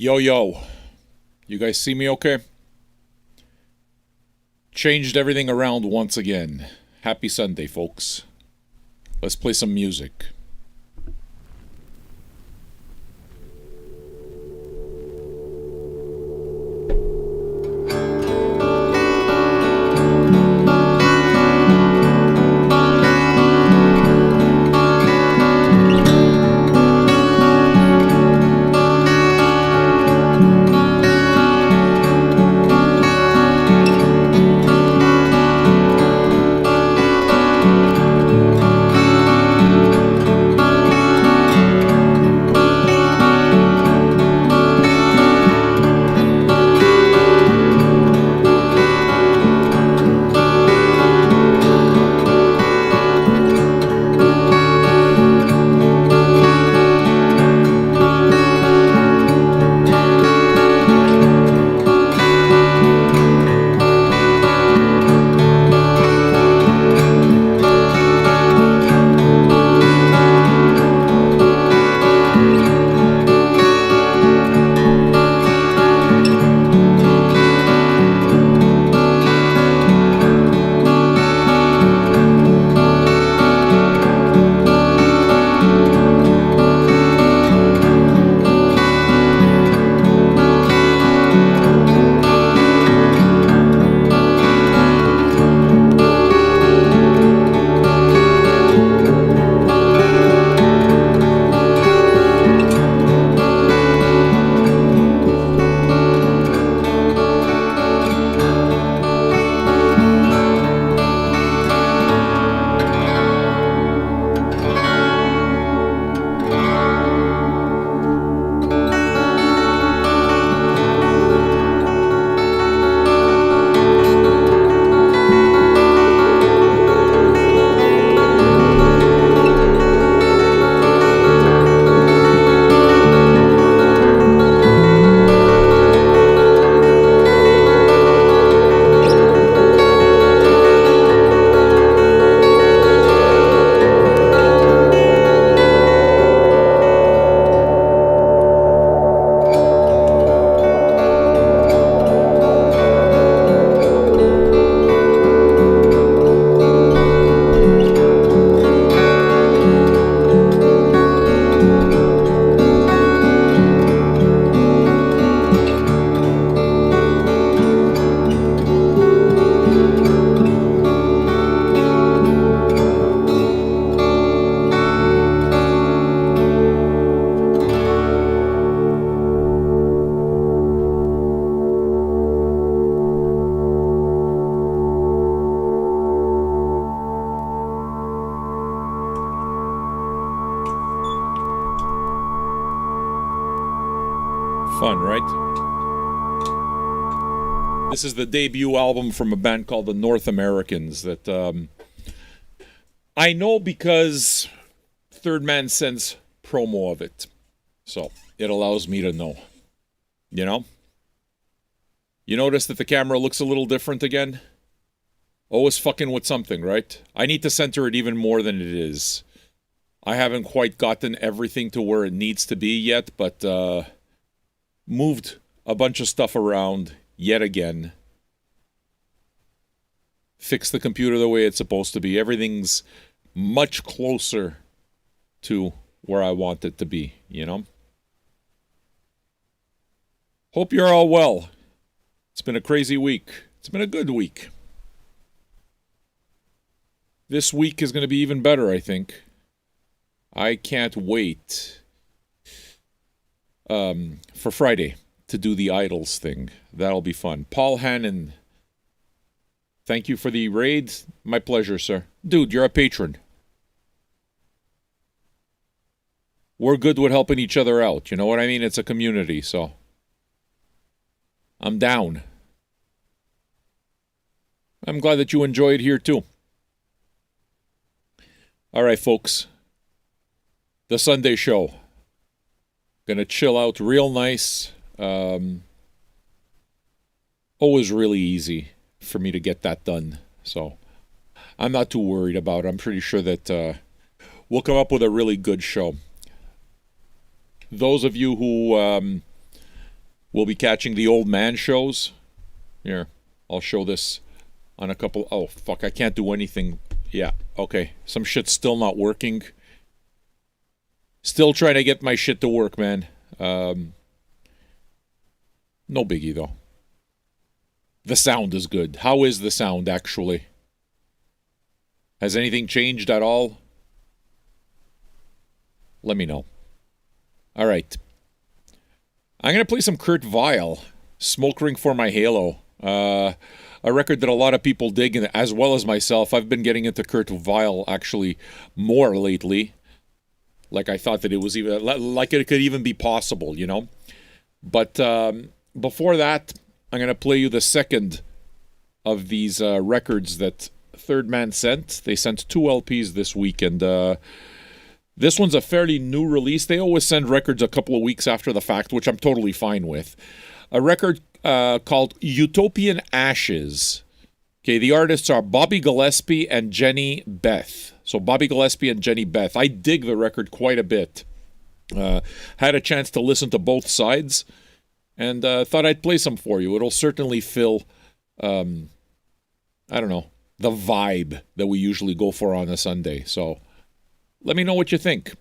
Yo, yo. You guys see me okay? Changed everything around once again. Happy Sunday, folks. Let's play some music. Fun, right? This is the debut album from a band called the North Americans that I know because Third Man sends promo of it. So it allows me to know. You know? You notice that the camera looks a little different again? Always fucking with something, right? I need to center it even more than it is. I haven't quite gotten everything to where it needs to be yet, but moved a bunch of stuff around yet again. Fixed the computer the way it's supposed to be. Everything's much closer to where I want it to be, you know? Hope you're all well. It's been a crazy week. It's been a good week. This week is going to be even better, I think. I can't wait for Friday to do the Idols thing. That'll be fun. Paul Hannon, thank you for the raid. My pleasure, sir. Dude, you're a patron. We're good with helping each other out. You know what I mean? It's a community, so I'm down. I'm glad that you enjoy it here, too. All right, folks. The Sunday show. Gonna chill out real nice. Always really easy for me to get that done. So I'm not too worried about it. I'm pretty sure that we'll come up with a really good show. Those of you who We'll be catching the old man shows. Here, I'll show this on a couple. Oh, fuck, I can't do anything. Yeah, okay. Some shit's still not working. Still trying to get my shit to work, man. No biggie, though. The sound is good. How is the sound, actually? Has anything changed at all? Let me know. All right. I'm going to play some Kurt Vile, Smoke Ring for My Halo. A record that a lot of people dig, as well as myself. I've been getting into Kurt Vile, actually, more lately. Like I thought that it was even, like it could even be possible, you know? But before that, I'm going to play you the second of these records that Third Man sent. They sent 2 LPs this week, and this one's a fairly new release. They always send records a couple of weeks after the fact, which I'm totally fine with. A record called Utopian Ashes. Okay, the artists are Bobby Gillespie and Jenny Beth. So Bobby Gillespie and Jenny Beth. I dig the record quite a bit. Had a chance to listen to both sides, and thought I'd play some for you. It'll certainly fill, I don't know, the vibe that we usually go for on a Sunday. So let me know what you think.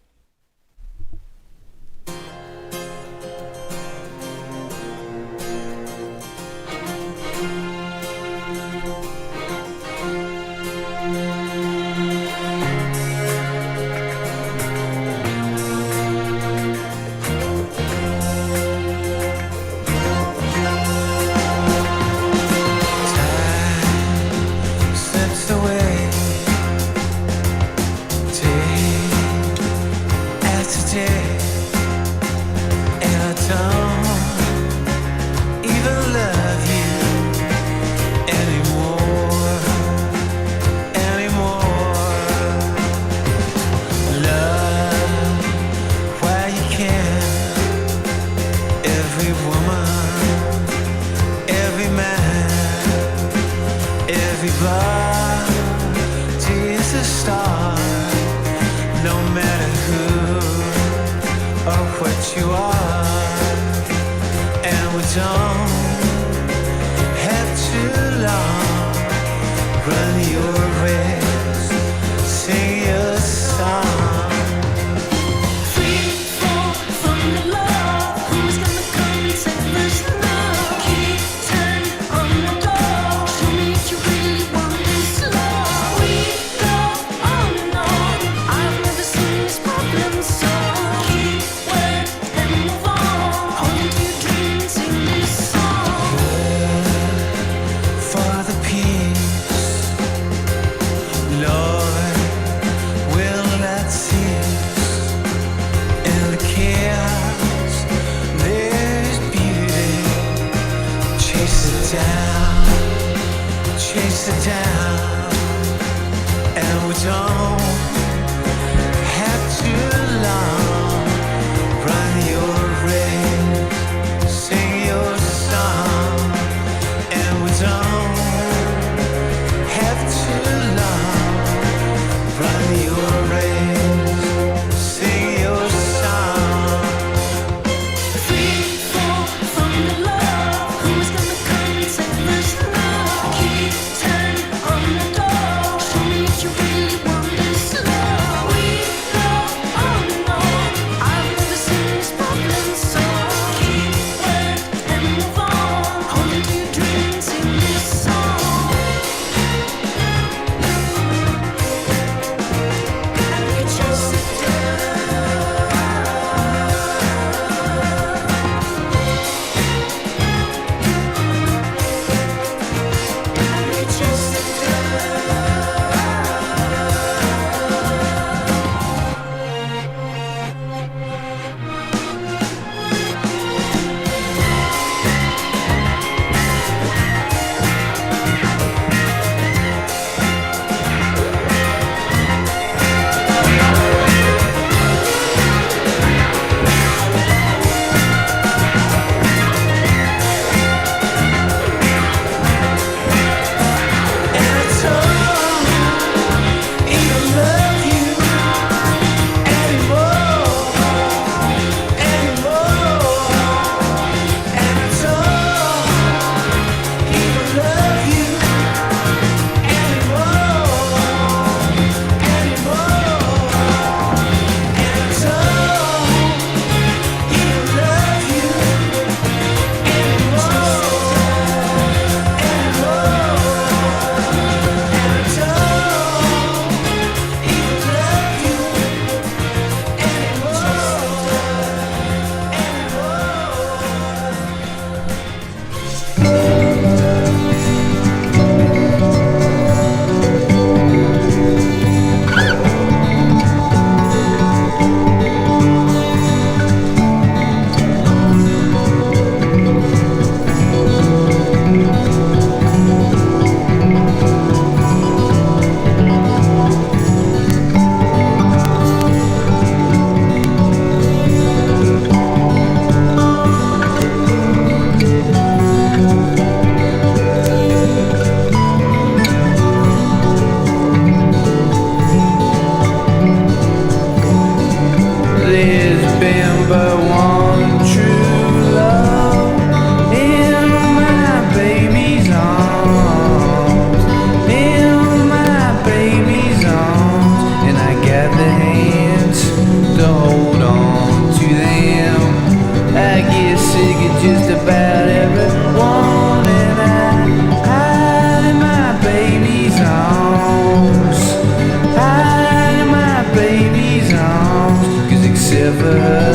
for her,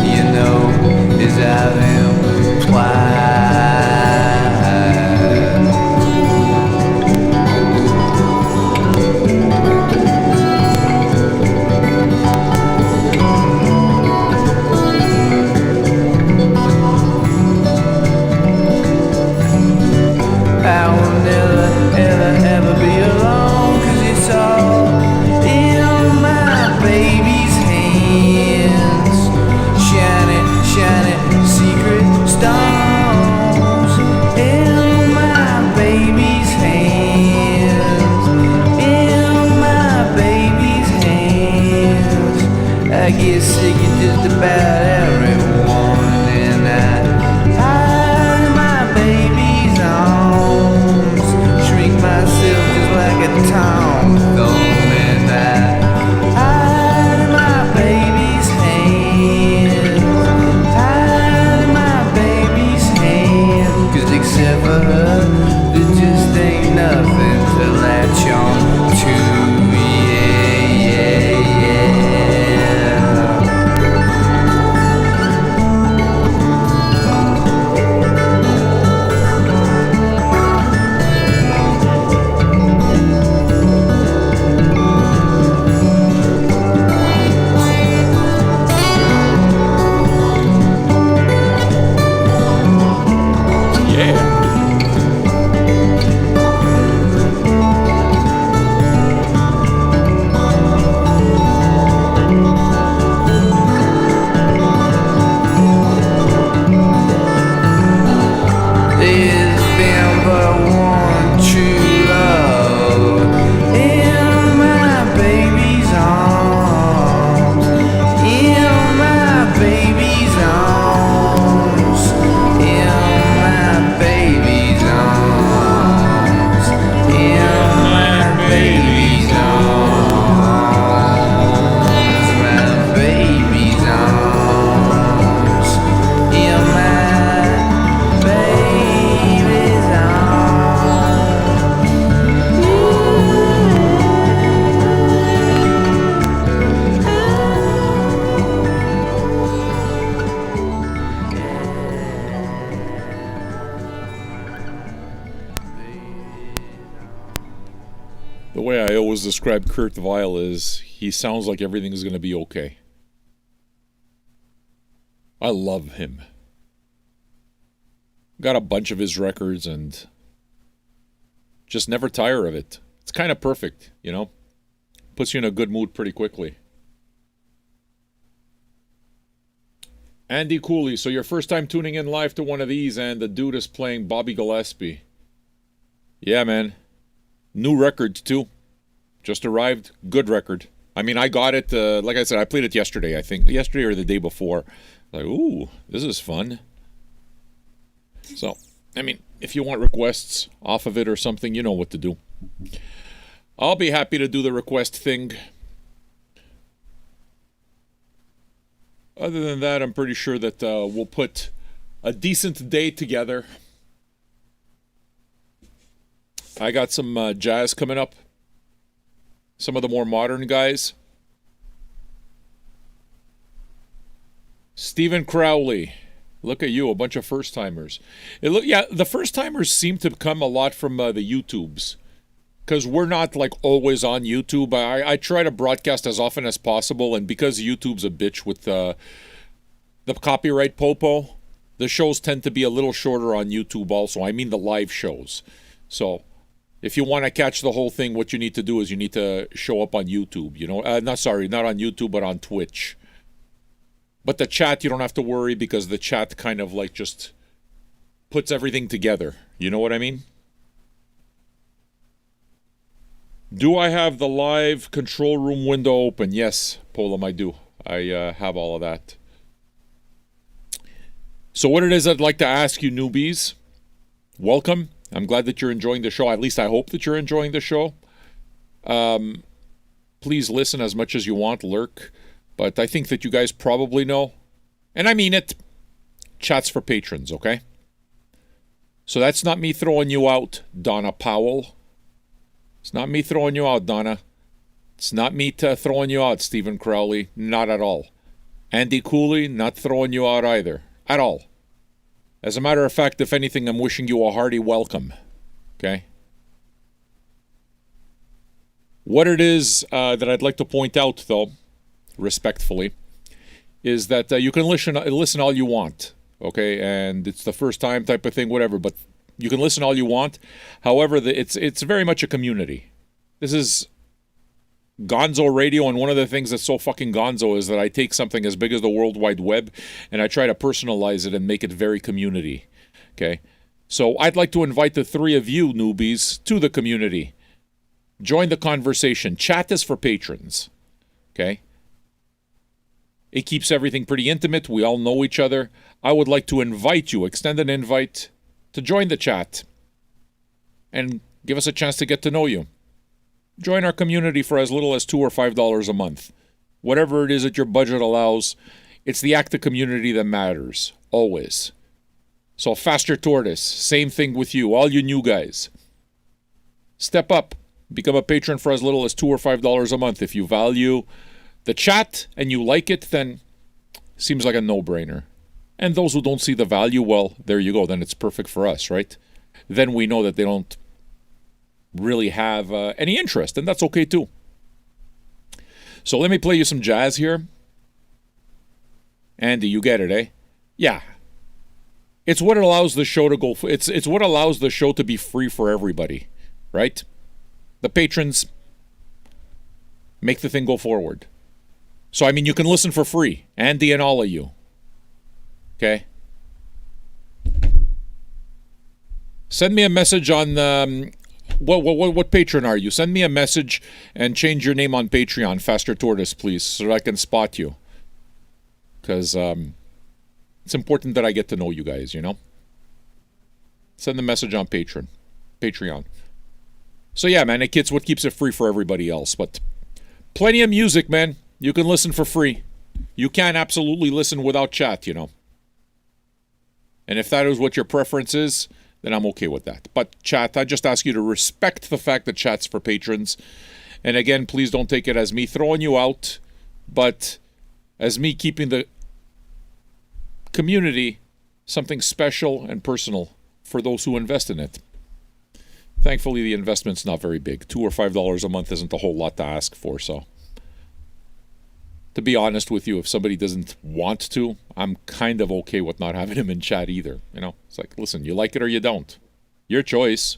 you know, is have him twice. I will never, ever, ever be alone, 'cause it's all in my baby's hands. Shining, shining, secret stones in my baby's hands. In my baby's hands. I get sick of just about everyone, and I hide in my baby's arms. Shrink myself just like a tom thumb, and I hide in my baby's hands. Hide in my baby's hands. 'Cause except for her, there just ain't nothing to latch on to. Yeah, yeah, yeah. Yeah. There's been but one true love in my baby's arms. In my baby's arms. In my baby's arms. In my baby's arms. My baby's arms. In my baby's arms. The way I always describe Kurt Weill is he sounds like everything's going to be okay. I love him. Got a bunch of his records and just never tire of it. It's kind of perfect, you know? Puts you in a good mood pretty quickly. Andy Cooley, so your first time tuning in live to one of these and the dude is playing Bobby Gillespie. Yeah, man. New record, too. Just arrived. Good record. I mean, I got it, like I said, I played it yesterday, I think. Yesterday or the day before. Like, ooh, this is fun. So, I mean, if you want requests off of it or something, you know what to do. I'll be happy to do the request thing. Other than that, I'm pretty sure that we'll put a decent day together. I got some jazz coming up. Some of the more modern guys. Stephen Crowley. Look at you, a bunch of first-timers. The first-timers seem to come a lot from the YouTubes. Because we're not, like, always on YouTube. I try to broadcast as often as possible, and because YouTube's a bitch with the copyright popo, the shows tend to be a little shorter on YouTube also. I mean the live shows. So, if you want to catch the whole thing, what you need to do is you need to show up on YouTube, you know? Not on YouTube, but on Twitch. But the chat, you don't have to worry because the chat kind of like just puts everything together. You know what I mean? Do I have the live control room window open? Yes, Polam, I do. I have all of that. So what it is I'd like to ask you newbies, welcome. I'm glad that you're enjoying the show. At least I hope that you're enjoying the show. Please listen as much as you want, lurk. But I think that you guys probably know, and I mean it, chat's for patrons, okay? So that's not me throwing you out, Donna Powell. It's not me throwing you out, Donna. It's not me throwing you out, Stephen Crowley. Not at all. Andy Cooley, not throwing you out either. At all. As a matter of fact, if anything, I'm wishing you a hearty welcome. Okay? What it is that I'd like to point out, though, respectfully, is that you can listen all you want. Okay? And it's the first time type of thing, whatever. But you can listen all you want. However, it's very much a community. This is Gonzo Radio, and one of the things that's so fucking gonzo is that I take something as big as the World Wide Web and I try to personalize it and make it very community. Okay? So I'd like to invite the three of you newbies to the community. Join the conversation. Chat is for patrons. Okay? It keeps everything pretty intimate. We all know each other. I would like to invite you, extend an invite, to join the chat and give us a chance to get to know you. Join our community for as little as $2 or $5 a month. Whatever it is that your budget allows, it's the act of community that matters. Always. So Faster Tortoise, same thing with you, all you new guys. Step up. Become a patron for as little as $2 or $5 a month. If you value the chat and you like it, then seems like a no-brainer. And those who don't see the value, well, there you go. Then it's perfect for us, right? Then we know that they don't really have any interest, and that's okay too. So let me play you some jazz here. Andy, you get it, eh? Yeah. It's what allows the show to go. It's what allows the show to be free for everybody, right? The patrons make the thing go forward. So I mean, you can listen for free, Andy and all of you. Okay. Send me a message on. What patron are you? Send me a message and change your name on Patreon, Faster Tortoise, please, so that I can spot you. Because it's important that I get to know you guys, you know? Send the message on Patreon. So yeah, man, it's what keeps it free for everybody else. But plenty of music, man. You can listen for free. You can absolutely listen without chat, you know? And if that is what your preference is, then I'm okay with that. But chat, I just ask you to respect the fact that chat's for patrons. And again, please don't take it as me throwing you out, but as me keeping the community something special and personal for those who invest in it. Thankfully, the investment's not very big. $2 or $5 a month isn't a whole lot to ask for, so. To be honest with you, if somebody doesn't want to, I'm kind of okay with not having him in chat either. You know, it's like, listen, you like it or you don't. Your choice.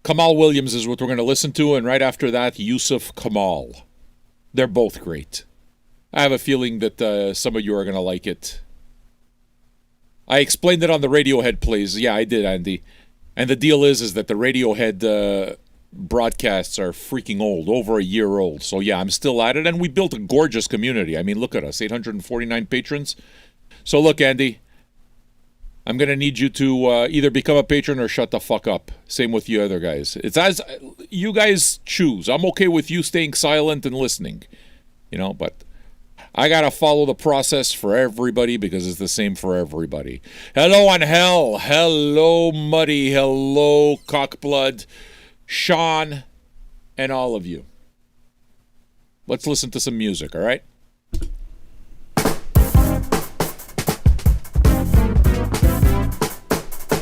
Kamal Williams is what we're going to listen to, and right after that, Yusuf Kamal. They're both great. I have a feeling that some of you are going to like it. I explained it on the Radiohead plays. Yeah, I did, Andy. And the deal is that the Radiohead broadcasts are freaking old, over a year old. So yeah, I'm still at it, and we built a gorgeous community. I mean, look at us, 849 patrons. So look, Andy, I'm going to need you to either become a patron or shut the fuck up. Same with you other guys. It's as you guys choose. I'm okay with you staying silent and listening, you know, but I got to follow the process for everybody because it's the same for everybody. Hello on Hell. Hello Muddy. Hello Cockblood. Sean, and all of you. Let's listen to some music, all right?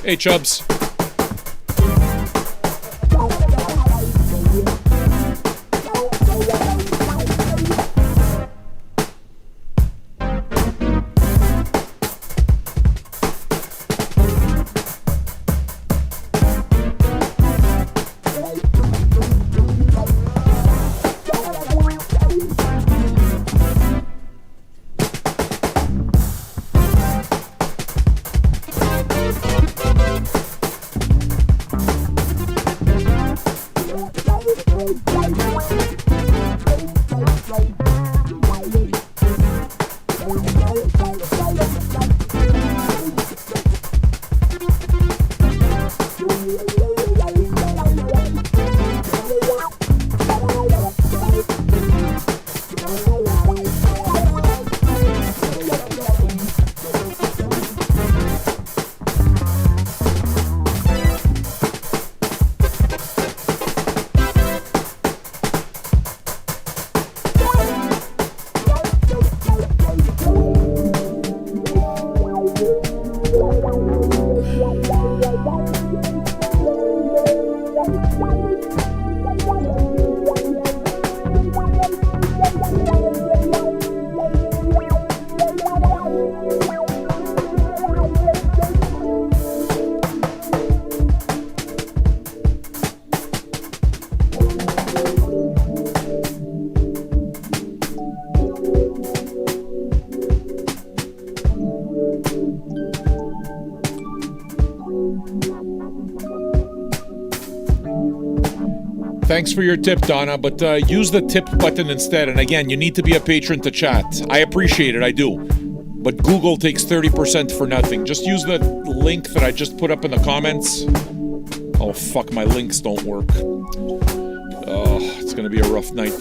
Hey, Chubs. Thanks for your tip, Donna, but use the tip button instead. And again, you need to be a patron to chat. I appreciate it, I do. But Google takes 30% for nothing. Just use the link that I just put up in the comments. Oh, fuck, my links don't work. Oh, it's gonna be a rough night.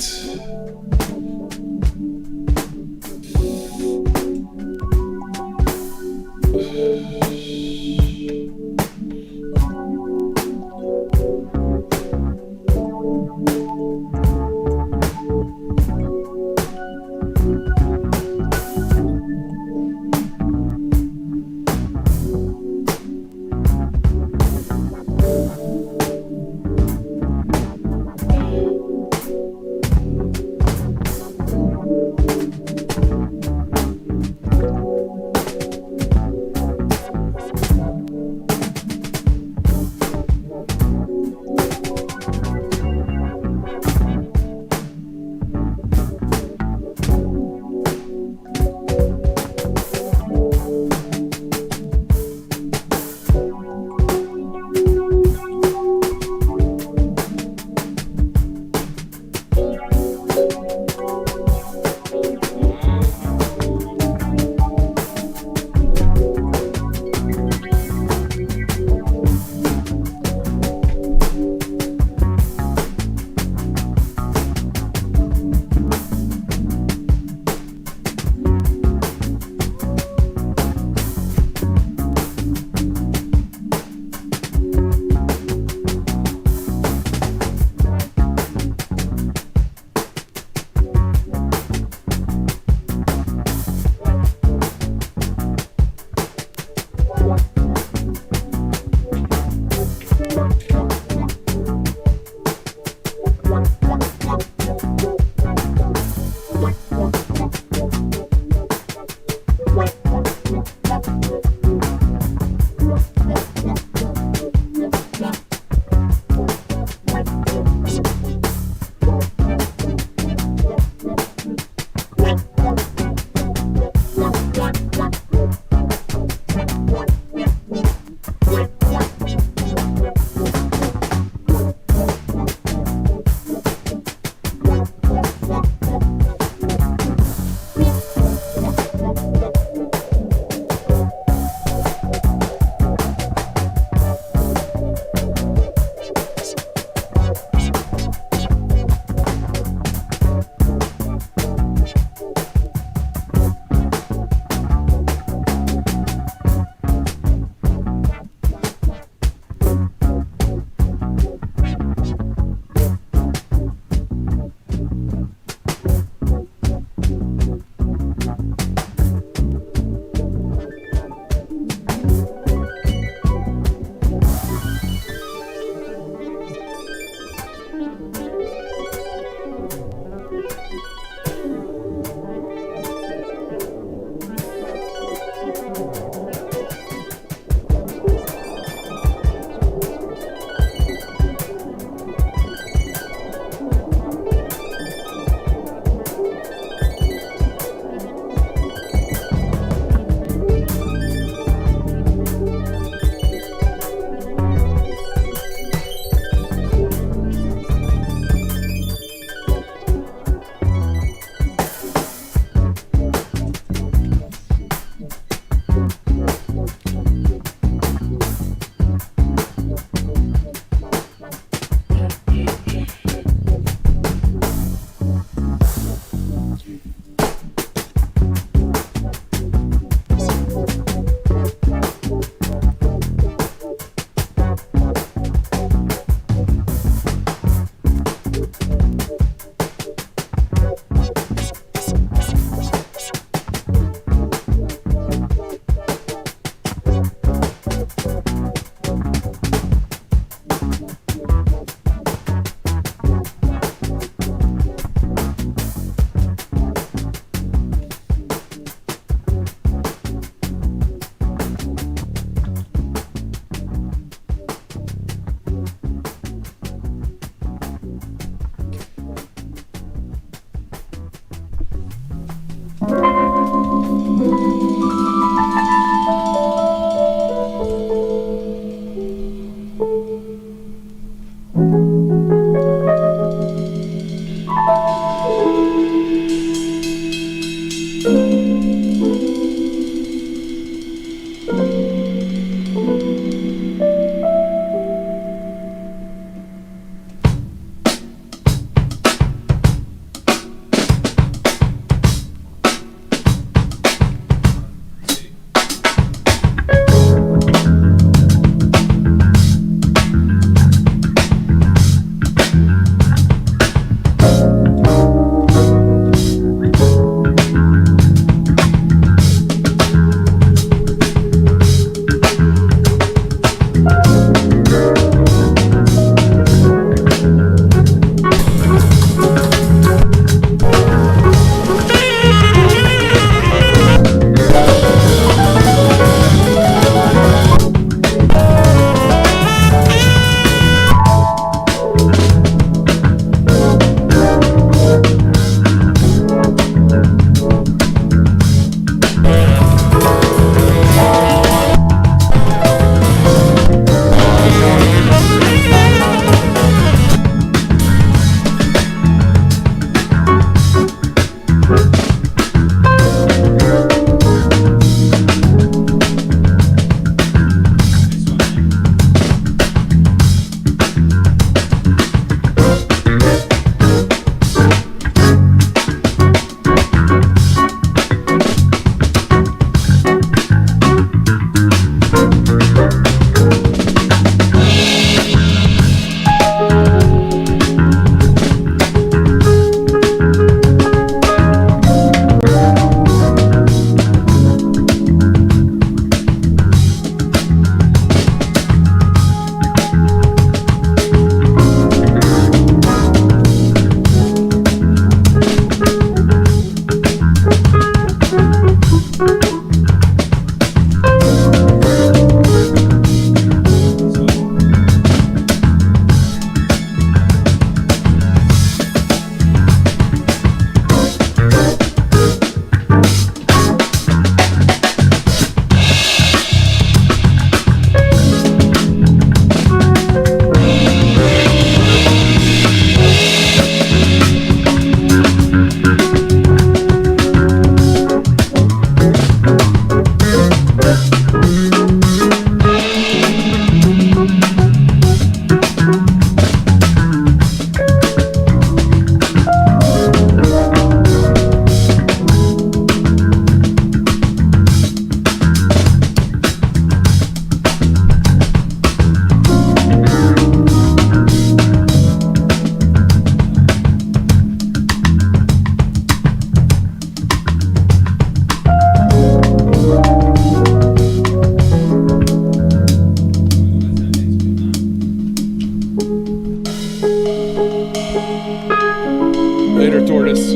Later, Tortoise.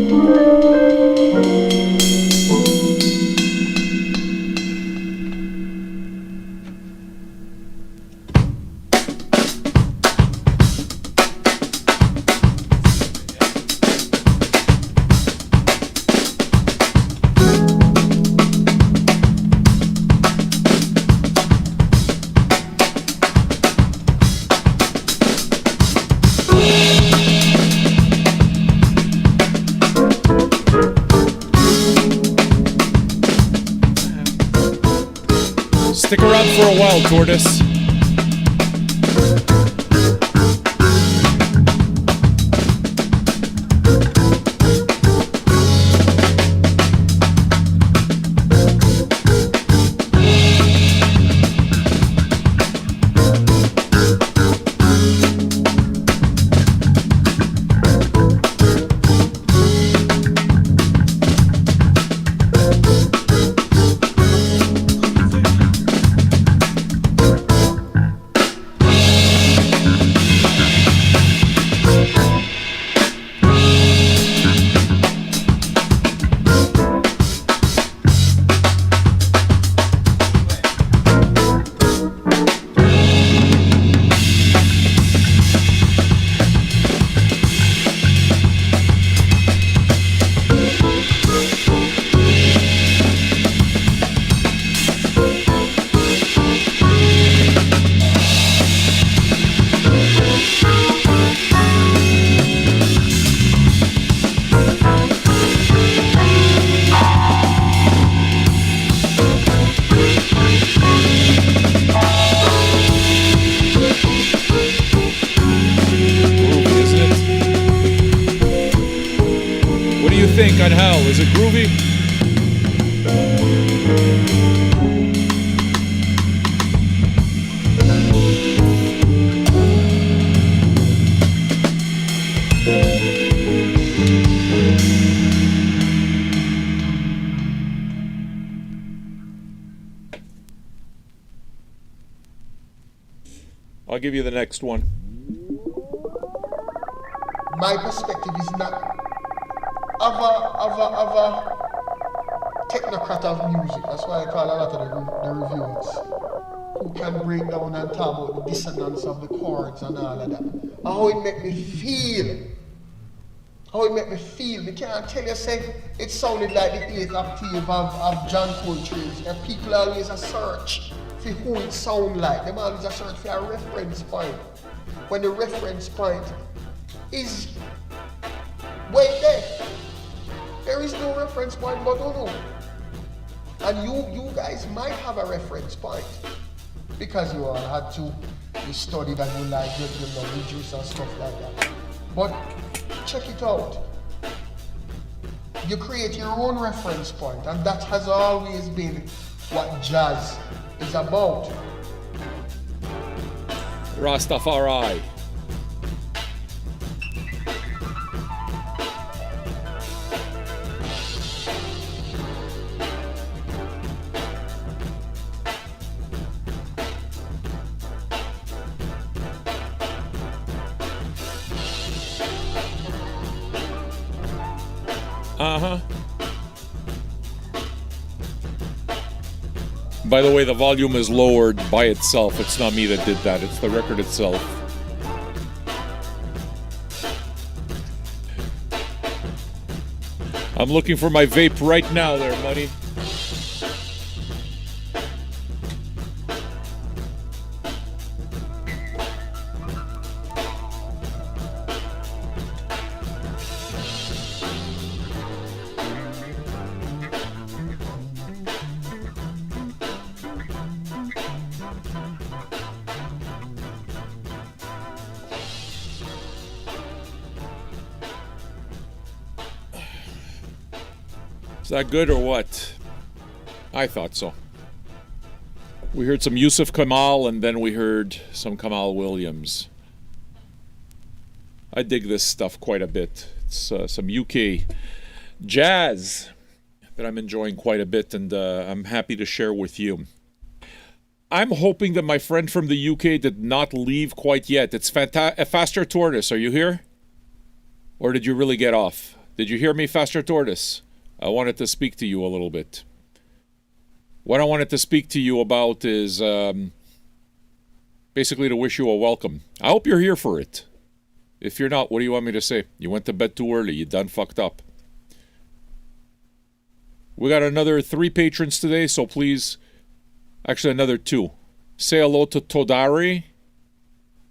Stick around for a while, Tortoise. Think on hell. Is it groovy? I'll give you the next one. My perspective is not of a technocrat of music. That's why I call a lot of the reviewers who can break down and talk about the dissonance of the chords and all of that. And how it make me feel. How it make me feel. Me can't tell you, say, it sounded like the 8th octave of John Coltrane's. And people always a search for who it sound like. Them always a search for a reference point. When the reference point is way there. There is no reference point but no. And you guys might have a reference point because you all had to, you studied and you like, you love the juice and stuff like that. But check it out. You create your own reference point, and that has always been what jazz is about. Rastafari. Uh-huh. By the way, the volume is lowered by itself. It's not me that did that. It's the record itself. I'm looking for my vape right now there, buddy. Is that good or what? I thought so. We heard some Yusuf Kamal and then we heard some Kamal Williams. I dig this stuff quite a bit. It's some UK jazz that I'm enjoying quite a bit, and I'm happy to share with you. I'm hoping that my friend from the UK did not leave quite yet. It's Faster Tortoise. Are you here? Or did you really get off? Did you hear me, Faster Tortoise? I wanted to speak to you a little bit. What I wanted to speak to you about is basically to wish you a welcome. I hope you're here for it. If you're not, what do you want me to say? You went to bed too early. You done fucked up. We got another 3 patrons today, so please, actually another 2. Say hello to Todari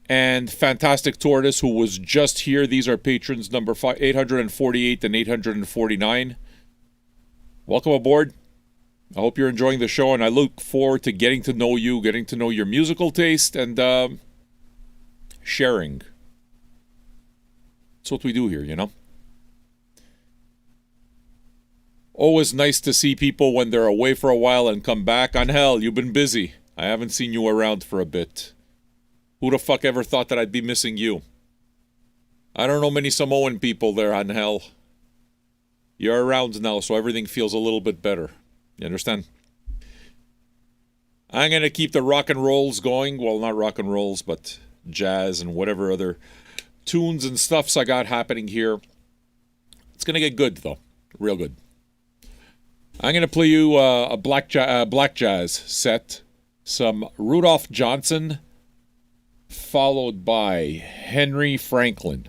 and Fantastic Tortoise, who was just here. These are patrons number 848 and 849. Welcome aboard. I hope you're enjoying the show, and I look forward to getting to know you, getting to know your musical taste, and sharing. That's what we do here, you know? Always nice to see people when they're away for a while and come back. Angel, you've been busy. I haven't seen you around for a bit. Who the fuck ever thought that I'd be missing you? I don't know many Samoan people there, Angel. You're around now, so everything feels a little bit better. You understand? I'm going to keep the rock and rolls going. Well, not rock and rolls, but jazz and whatever other tunes and stuffs I got happening here. It's going to get good, though. Real good. I'm going to play you a black jazz set. Some Rudolph Johnson, followed by Henry Franklin.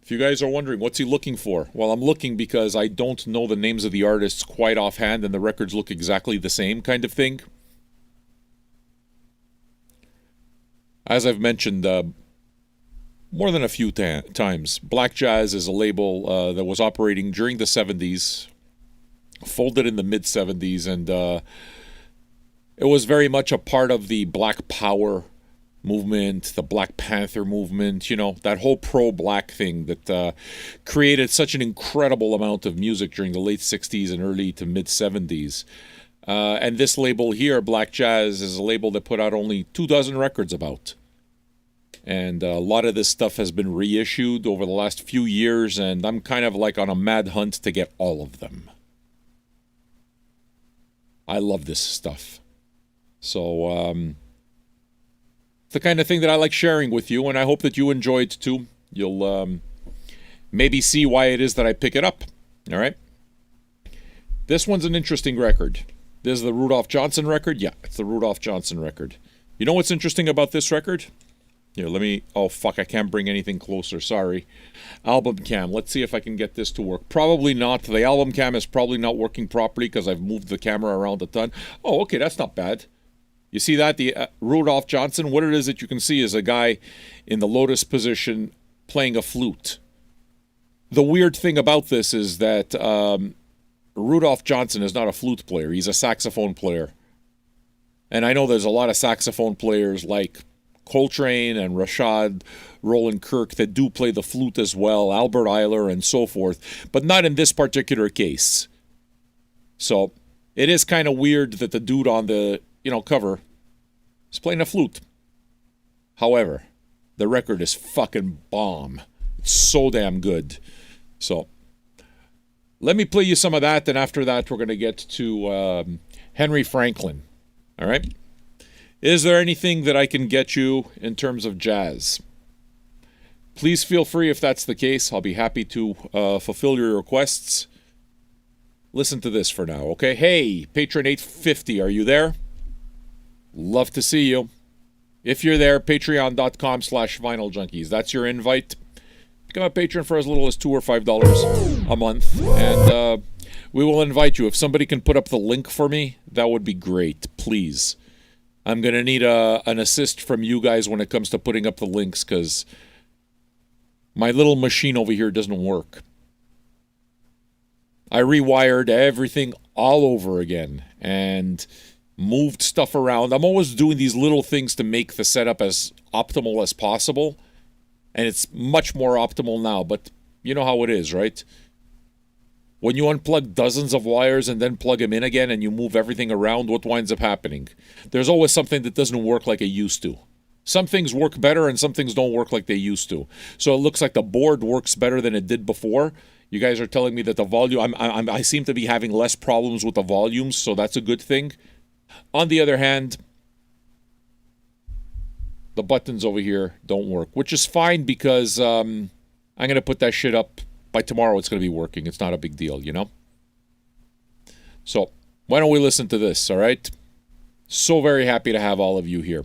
If you guys are wondering, what's he looking for? Well, I'm looking because I don't know the names of the artists quite offhand, and the records look exactly the same kind of thing. As I've mentioned more than a few times, Black Jazz is a label that was operating during the 70s, folded in the mid-70s, and it was very much a part of the Black Power movement, the Black Panther movement, you know, that whole pro-black thing that created such an incredible amount of music during the late 60s and early to mid-70s. And this label here, Black Jazz, is a label that put out only 24 records about. And a lot of this stuff has been reissued over the last few years, and I'm kind of like on a mad hunt to get all of them. I love this stuff. So, it's the kind of thing that I like sharing with you, and I hope that you enjoy it too. You'll maybe see why it is that I pick it up. All right? This one's an interesting record. This is the Rudolph Johnson record? Yeah, it's the Rudolph Johnson record. You know what's interesting about this record? Here, let me... Oh, fuck, I can't bring anything closer. Sorry. Album cam. Let's see if I can get this to work. Probably not. The album cam is probably not working properly because I've moved the camera around a ton. Oh, okay, that's not bad. You see that? The Rudolph Johnson, what it is that you can see is a guy in the lotus position playing a flute. The weird thing about this is that Rudolph Johnson is not a flute player. He's a saxophone player. And I know there's a lot of saxophone players like Coltrane and Rashad Roland Kirk that do play the flute as well, Albert Eiler and so forth, but not in this particular case. So it is kind of weird that the dude on the cover is playing a flute. However, the record is fucking bomb. It's so damn good. So let me play you some of that, and after that we're going to get to Henry Franklin. All right? Is there anything that I can get you in terms of jazz? Please feel free if that's the case. I'll be happy to fulfill your requests. Listen to this for now, okay? Hey, Patron 850, are you there? Love to see you. If you're there, patreon.com/Vinyl Junkies. That's your invite. Become a patron for as little as $2 or $5 a month, and we will invite you. If somebody can put up the link for me, that would be great, please. I'm going to need an assist from you guys when it comes to putting up the links, because my little machine over here doesn't work. I rewired everything all over again and moved stuff around. I'm always doing these little things to make the setup as optimal as possible, and it's much more optimal now, but you know how it is, right? When you unplug dozens of wires and then plug them in again and you move everything around, what winds up happening? There's always something that doesn't work like it used to. Some things work better and some things don't work like they used to. So it looks like the board works better than it did before. You guys are telling me that the volume, I seem to be having less problems with the volumes, so that's a good thing. On the other hand, the buttons over here don't work, which is fine because I'm going to put that shit up. By tomorrow, it's going to be working. It's not a big deal, you know? So, why don't we listen to this, all right? So very happy to have all of you here.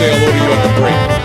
say hello to you at the break.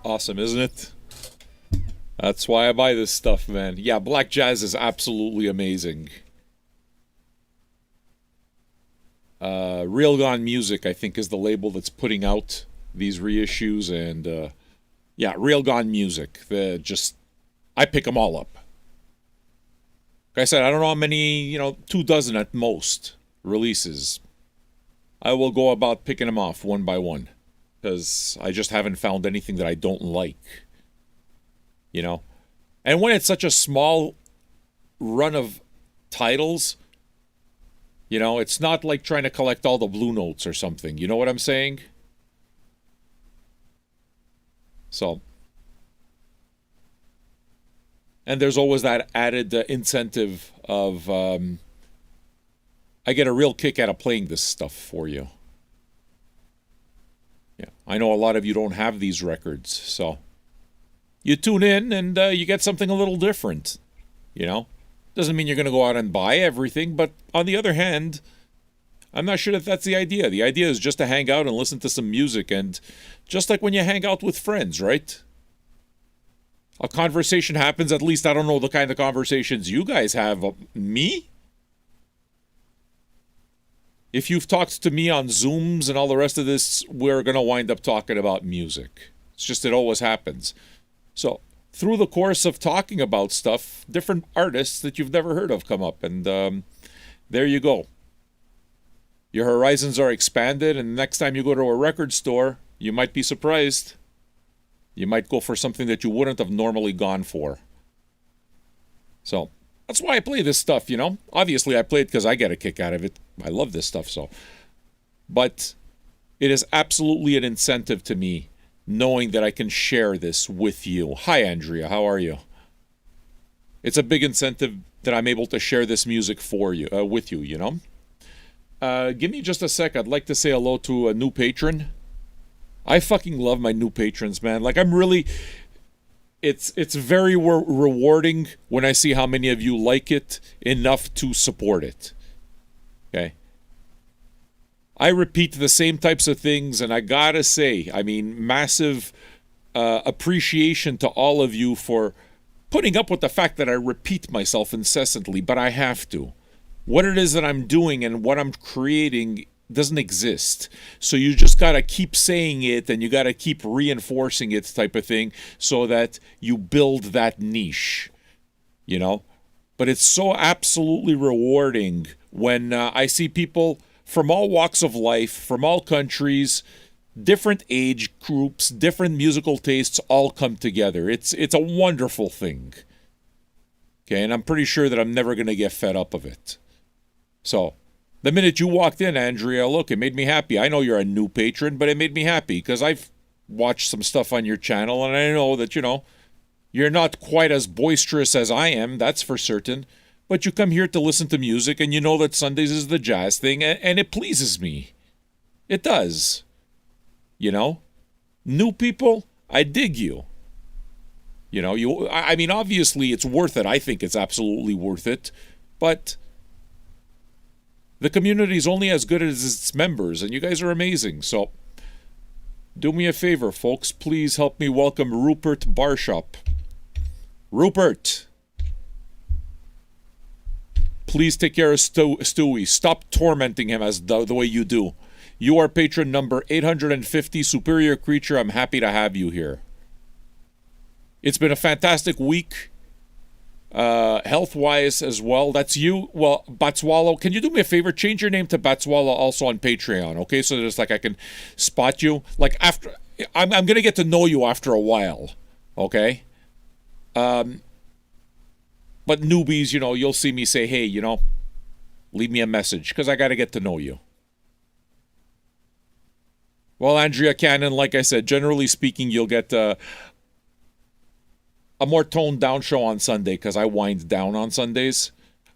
Awesome, isn't it? That's why I buy this stuff, man. Yeah, black jazz is absolutely amazing. Real Gone Music, I think, is the label that's putting out these reissues, and yeah, Real Gone Music. I pick them all up. Like I said, I don't know how many, 24 at most releases. I will go about picking them off one by one, because I just haven't found anything that I don't like. And when it's such a small run of titles, it's not like trying to collect all the Blue Notes or something. You know what I'm saying? So, and there's always that added incentive of I get a real kick out of playing this stuff for you. Yeah, I know a lot of you don't have these records, so you tune in and you get something a little different, Doesn't mean you're going to go out and buy everything, but on the other hand, I'm not sure that that's the idea. The idea is just to hang out and listen to some music, and just like when you hang out with friends, right? A conversation happens, at least I don't know the kind of conversations you guys have. Me? If you've talked to me on Zooms and all the rest of this, we're going to wind up talking about music. It's just it always happens. So, through the course of talking about stuff, different artists that you've never heard of come up, and there you go. Your horizons are expanded, and next time you go to a record store, you might be surprised. You might go for something that you wouldn't have normally gone for. So, that's why I play this stuff, you know? Obviously, I play it because I get a kick out of it. I love this stuff, so. But it is absolutely an incentive to me, knowing that I can share this with you. Hi, Andrea. How are you? It's a big incentive that I'm able to share this music for you, with you, you know? Give me just a sec. I'd like to say hello to a new patron. I fucking love my new patrons, man. Like, I'm really... It's very rewarding when I see how many of you like it enough to support it. Okay? I repeat the same types of things, and I gotta say, I mean, massive appreciation to all of you for putting up with the fact that I repeat myself incessantly, but I have to. What it is that I'm doing and what I'm creating doesn't exist. So you just gotta keep saying it, and you gotta keep reinforcing it, type of thing, so that you build that niche, you know? But it's so absolutely rewarding when I see people from all walks of life, from all countries, different age groups, different musical tastes all come together. It's a wonderful thing. Okay, and I'm pretty sure that I'm never going to get fed up of it. So, the minute you walked in, Andrea, look, it made me happy. I know you're a new patron, but it made me happy because I've watched some stuff on your channel, and I know that, you know, you're not quite as boisterous as I am, that's for certain. But you come here to listen to music, and you know that Sundays is the jazz thing, and it pleases me. It does. You know? New people, I dig you. You know, I mean, obviously it's worth it. I think it's absolutely worth it. But the community is only as good as its members, and you guys are amazing. So, do me a favor, folks. Please help me welcome Rupert Barshop. Rupert! Please take care of Stewie. Stop tormenting him as the way you do. You are patron number 850, Superior Creature. I'm happy to have you here. It's been a fantastic week, health-wise as well. That's you. Well, Batswallow, can you do me a favor? Change your name to Batswallow also on Patreon, okay? So there's like I can spot you. Like after, I'm going to get to know you after a while, okay? But newbies, you know, you'll see me say, hey, you know, leave me a message, because I got to get to know you. Well, Andrea Cannon, like I said, generally speaking, you'll get a more toned-down show on Sunday, because I wind down on Sundays.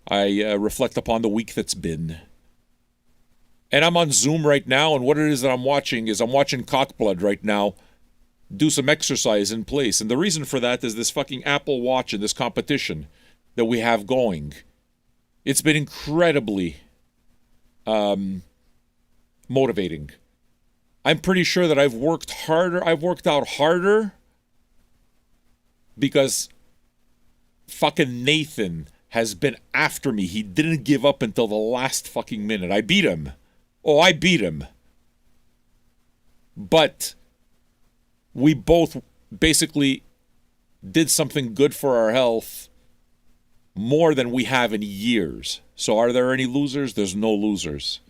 I reflect upon the week that's been. And I'm on Zoom right now, and what it is that I'm watching is I'm watching Cockblood right now do some exercise in place. And the reason for that is this fucking Apple Watch and this competition that we have going. It's been incredibly motivating. I'm pretty sure that I've worked out harder because fucking Nathan has been after me. He didn't give up until the last fucking minute. I beat him. Oh, I beat him. But we both basically did something good for our health more than we have in years. So are there any losers? There's no losers.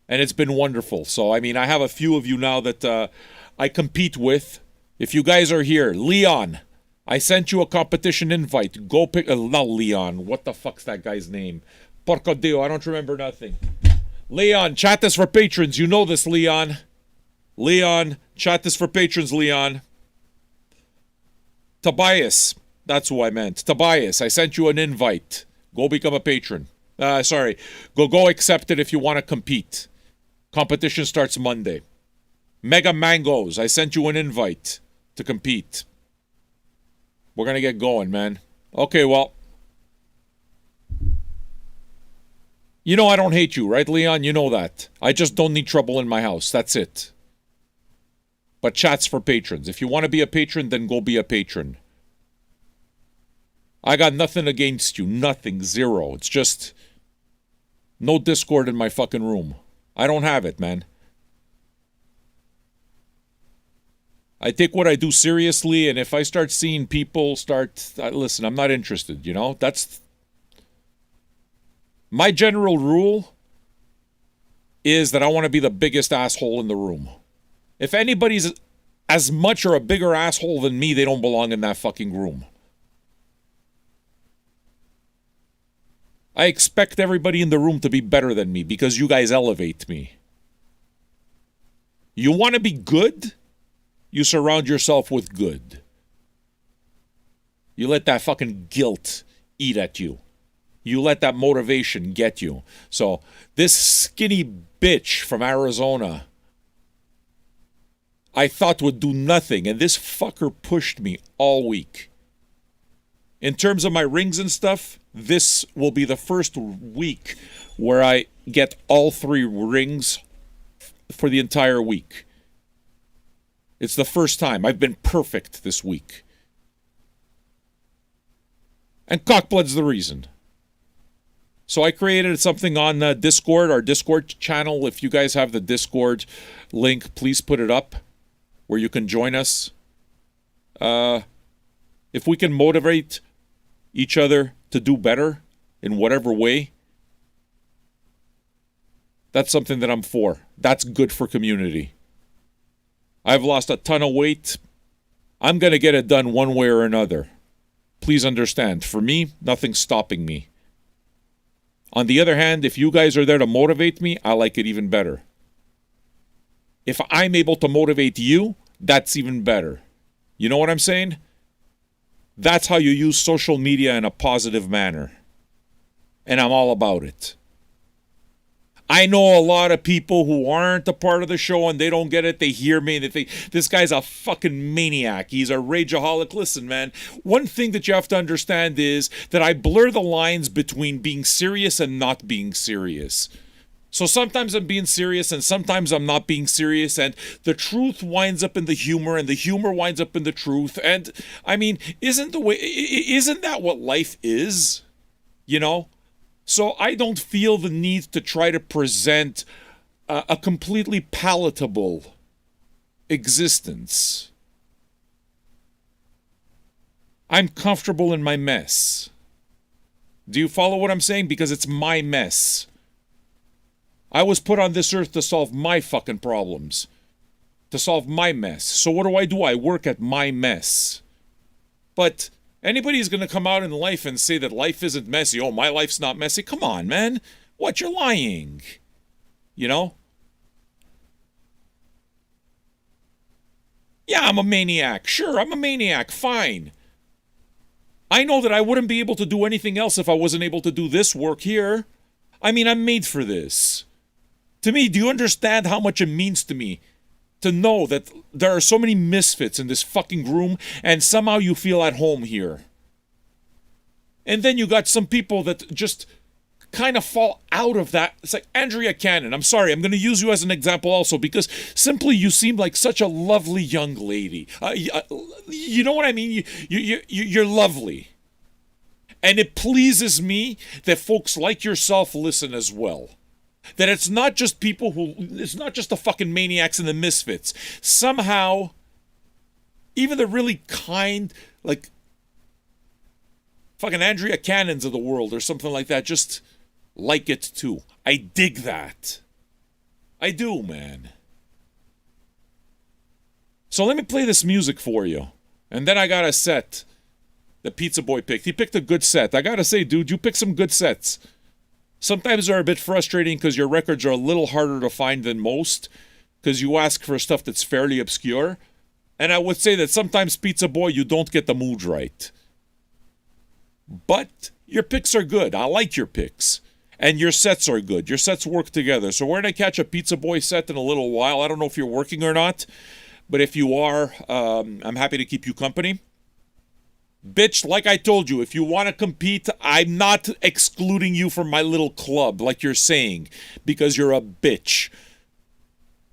And it's been wonderful. So, I mean, I have a few of you now that I compete with. If you guys are here, Leon, I sent you a competition invite. Go pick... not Leon. What the fuck's that guy's name? Porco Dio, I don't remember nothing. Leon, chat this for patrons. You know this, Leon. Leon, chat this for patrons, Leon. Tobias, that's who I meant. Tobias, I sent you an invite. Go become a patron. Sorry. Go accept it if you want to compete. Competition starts Monday. Mega Mangoes, I sent you an invite to compete. We're going to get going, man. Okay, well. You know I don't hate you, right, Leon? You know that. I just don't need trouble in my house. That's it. But chat's for patrons. If you want to be a patron, then go be a patron. I got nothing against you. Nothing. Zero. It's just no Discord in my fucking room. I don't have it, man. I take what I do seriously, and if I start seeing people listen, I'm not interested, you know? That's my general rule is that I want to be the biggest asshole in the room. If anybody's as much or a bigger asshole than me, they don't belong in that fucking room. I expect everybody in the room to be better than me because you guys elevate me. You want to be good? You surround yourself with good. You let that fucking guilt eat at you. You let that motivation get you. So this skinny bitch from Arizona, I thought would do nothing, and this fucker pushed me all week. In terms of my rings and stuff, this will be the first week where I get all 3 rings for the entire week. It's the first time. I've been perfect this week. And Cockblood's the reason. So I created something on Discord, our Discord channel. If you guys have the Discord link, please put it up where you can join us. If we can motivate each other to do better in whatever way, that's something that I'm for. That's good for community. I've lost a ton of weight. I'm going to get it done one way or another. Please understand, for me, nothing's stopping me. On the other hand, if you guys are there to motivate me, I like it even better. If I'm able to motivate you, that's even better. You know what I'm saying? That's how you use social media in a positive manner. And I'm all about it. I know a lot of people who aren't a part of the show and they don't get it. They hear me and they think, this guy's a fucking maniac. He's a rageaholic. Listen, man, one thing that you have to understand is that I blur the lines between being serious and not being serious. So sometimes I'm being serious and sometimes I'm not being serious, and the truth winds up in the humor and the humor winds up in the truth. And I mean, isn't that what life is? You know? So I don't feel the need to try to present a completely palatable existence. I'm comfortable in my mess. Do you follow what I'm saying? Because it's my mess. I was put on this earth to solve my fucking problems. To solve my mess. So what do? I work at my mess. But anybody who's going to come out in life and say that life isn't messy, oh, my life's not messy, come on, man. What? You're lying. You know? Yeah, I'm a maniac. Sure, I'm a maniac. Fine. I know that I wouldn't be able to do anything else if I wasn't able to do this work here. I mean, I'm made for this. To me, do you understand how much it means to me to know that there are so many misfits in this fucking room and somehow you feel at home here? And then you got some people that just kind of fall out of that. It's like Andrea Cannon. I'm sorry, I'm going to use you as an example also because simply you seem like such a lovely young lady. You know what I mean? You're lovely. And it pleases me that folks like yourself listen as well. That it's not just it's not just the fucking maniacs and the misfits. Somehow, even the really kind, like, fucking Andrea Cannons of the world or something like that, just like it too. I dig that. I do, man. So let me play this music for you. And then I got a set that Pizza Boy picked. He picked a good set. I gotta say, dude, you picked some good sets. Sometimes they're a bit frustrating because your records are a little harder to find than most because you ask for stuff that's fairly obscure. And I would say that sometimes, Pizza Boy, you don't get the mood right. But your picks are good. I like your picks. And your sets are good. Your sets work together. So we're going to catch a Pizza Boy set in a little while. I don't know if you're working or not. But if you are, I'm happy to keep you company. Bitch, like I told you, if you want to compete, I'm not excluding you from my little club, like you're saying, because you're a bitch.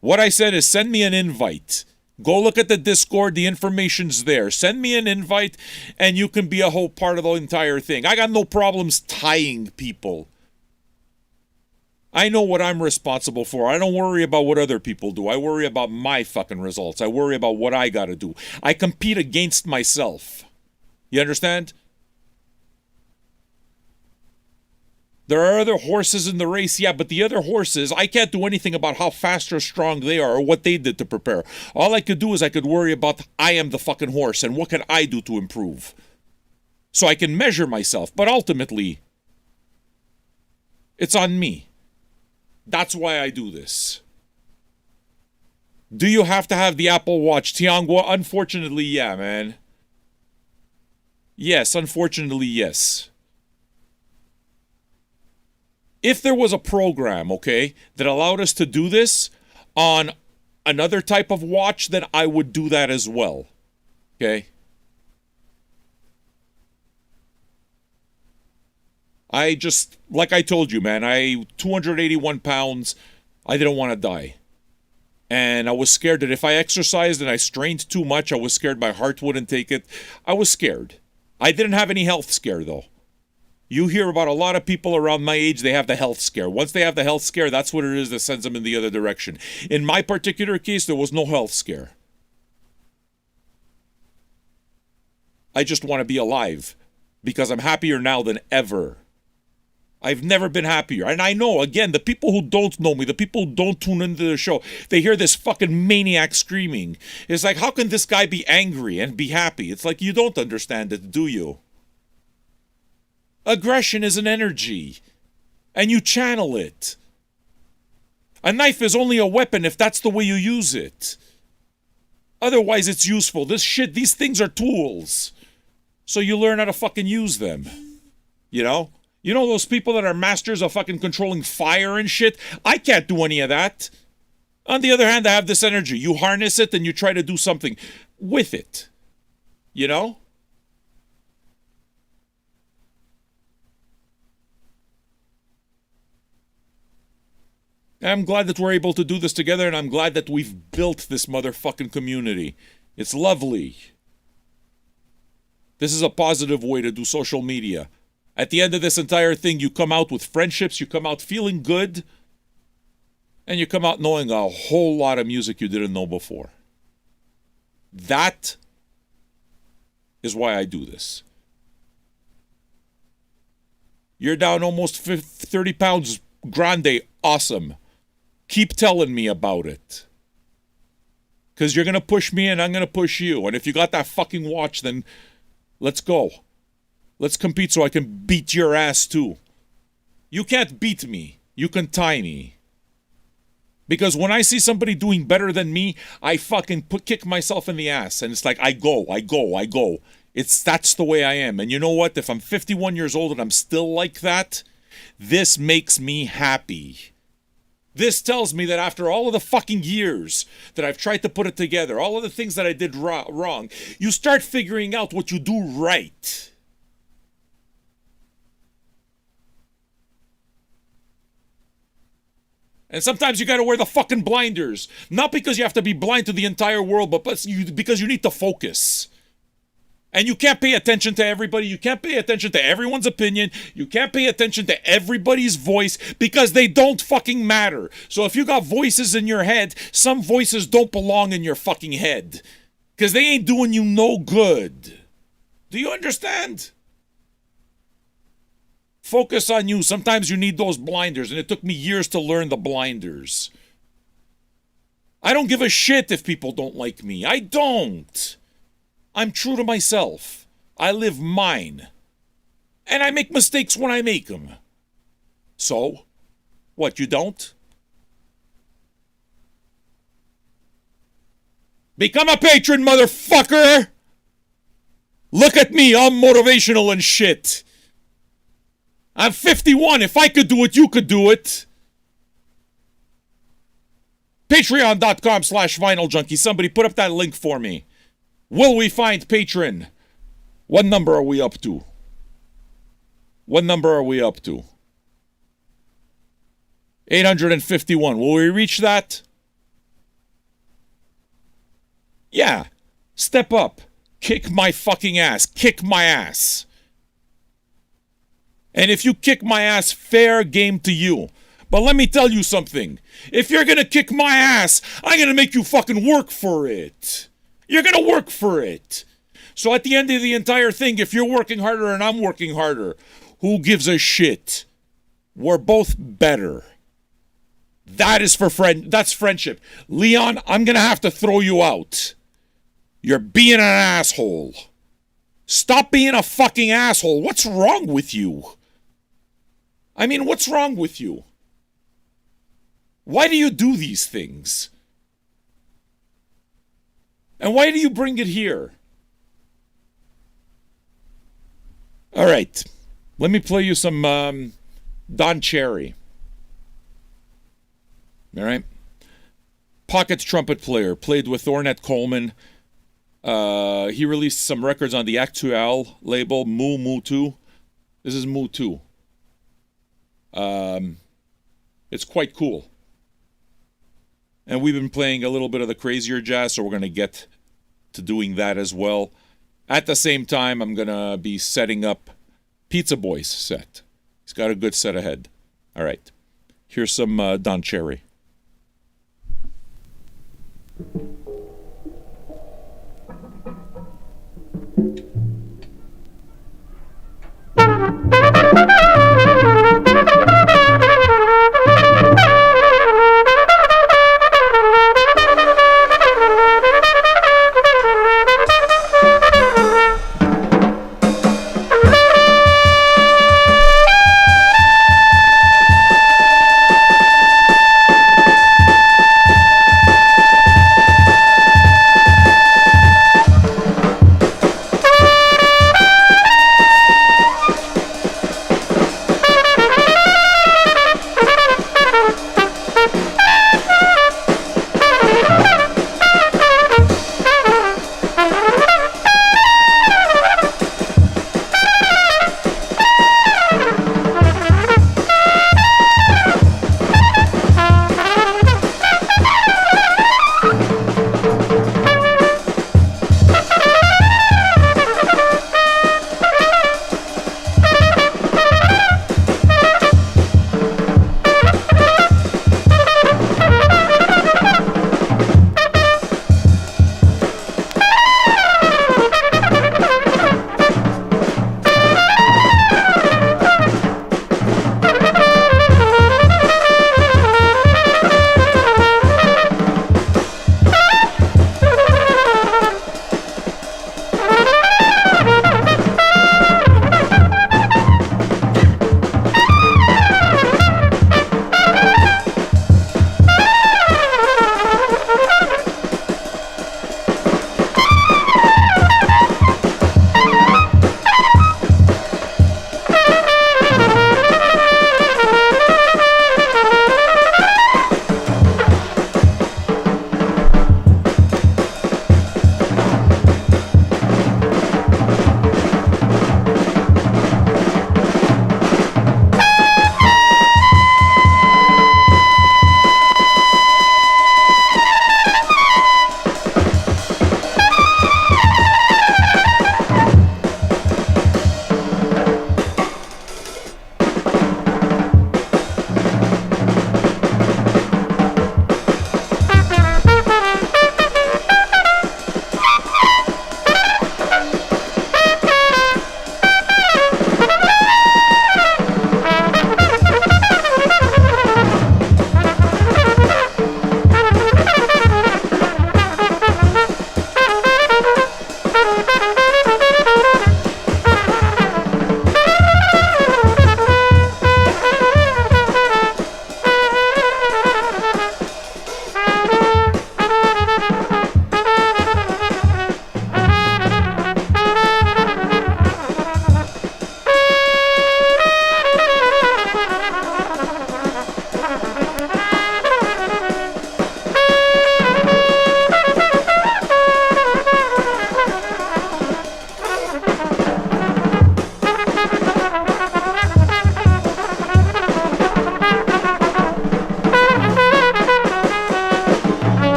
What I said is send me an invite. Go look at the Discord, the information's there. Send me an invite, and you can be a whole part of the entire thing. I got no problems tying people. I know what I'm responsible for. I don't worry about what other people do. I worry about my fucking results. I worry about what I gotta do. I compete against myself. You understand? There are other horses in the race, yeah, but the other horses, I can't do anything about how fast or strong they are or what they did to prepare. All I could do is I could worry about I am the fucking horse and what can I do to improve. So I can measure myself, but ultimately, it's on me. That's why I do this. Do you have to have the Apple Watch, Tiangua? Unfortunately, yeah, man. Yes, unfortunately, yes. If there was a program, okay, that allowed us to do this on another type of watch, then I would do that as well. Okay? I just, like I told you, man, 281 pounds, I didn't want to die. And I was scared that if I exercised and I strained too much, I was scared my heart wouldn't take it. I was scared. I didn't have any health scare, though. You hear about a lot of people around my age, they have the health scare. Once they have the health scare, that's what it is that sends them in the other direction. In my particular case, there was no health scare. I just want to be alive because I'm happier now than ever. I've never been happier. And I know, again, the people who don't know me, the people who don't tune into the show, they hear this fucking maniac screaming. It's like, how can this guy be angry and be happy? It's like, you don't understand it, do you? Aggression is an energy, and you channel it. A knife is only a weapon if that's the way you use it. Otherwise, it's useful. These things are tools. So you learn how to fucking use them. You know? You know those people that are masters of fucking controlling fire and shit? I can't do any of that. On the other hand, I have this energy. You harness it and you try to do something with it. You know? I'm glad that we're able to do this together, and I'm glad that we've built this motherfucking community. It's lovely. This is a positive way to do social media. At the end of this entire thing, you come out with friendships, you come out feeling good, and you come out knowing a whole lot of music you didn't know before. That is why I do this. You're down almost 30 pounds, grande, awesome. Keep telling me about it. Because you're going to push me and I'm going to push you. And if you got that fucking watch, then let's go. Let's compete so I can beat your ass too. You can't beat me. You can tie me. Because when I see somebody doing better than me, I fucking kick myself in the ass. And it's like, I go. That's the way I am. And you know what? If I'm 51 years old and I'm still like that, this makes me happy. This tells me that after all of the fucking years that I've tried to put it together, all of the things that I did wrong, you start figuring out what you do right. And sometimes you gotta wear the fucking blinders. Not because you have to be blind to the entire world, but because you need to focus. And you can't pay attention to everybody. You can't pay attention to everyone's opinion. You can't pay attention to everybody's voice because they don't fucking matter. So if you got voices in your head, some voices don't belong in your fucking head. Because they ain't doing you no good. Do you understand? Focus on you. Sometimes you need those blinders, and it took me years to learn the blinders. I don't give a shit if people don't like me. I don't. I'm true to myself. I live mine. And I make mistakes when I make them. So, what, you don't? Become a patron, motherfucker! Look at me, I'm motivational and shit. I'm 51. If I could do it, you could do it. Patreon.com/VinylJunkie. Somebody put up that link for me. Will we find patron? What number are we up to? What number are we up to? 851. Will we reach that? Yeah. Step up. Kick my fucking ass. Kick my ass. And if you kick my ass, fair game to you. But let me tell you something. If you're gonna kick my ass, I'm gonna make you fucking work for it. You're gonna work for it. So at the end of the entire thing, if you're working harder and I'm working harder, who gives a shit? We're both better. That's friendship. Leon, I'm gonna have to throw you out. You're being an asshole. Stop being a fucking asshole. What's wrong with you? I mean, what's wrong with you? Why do you do these things? And why do you bring it here? All right. Let me play you some Don Cherry. All right. Pocket trumpet player. Played with Ornette Coleman. He released some records on the Actual label. Moo 2. This is Moo 2. It's quite cool. And we've been playing a little bit of the crazier jazz, so we're going to get to doing that as well. At the same time, I'm going to be setting up Pizza Boy's set. He's got a good set ahead. All right. Here's some Don Cherry.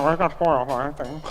I got 4 of I think.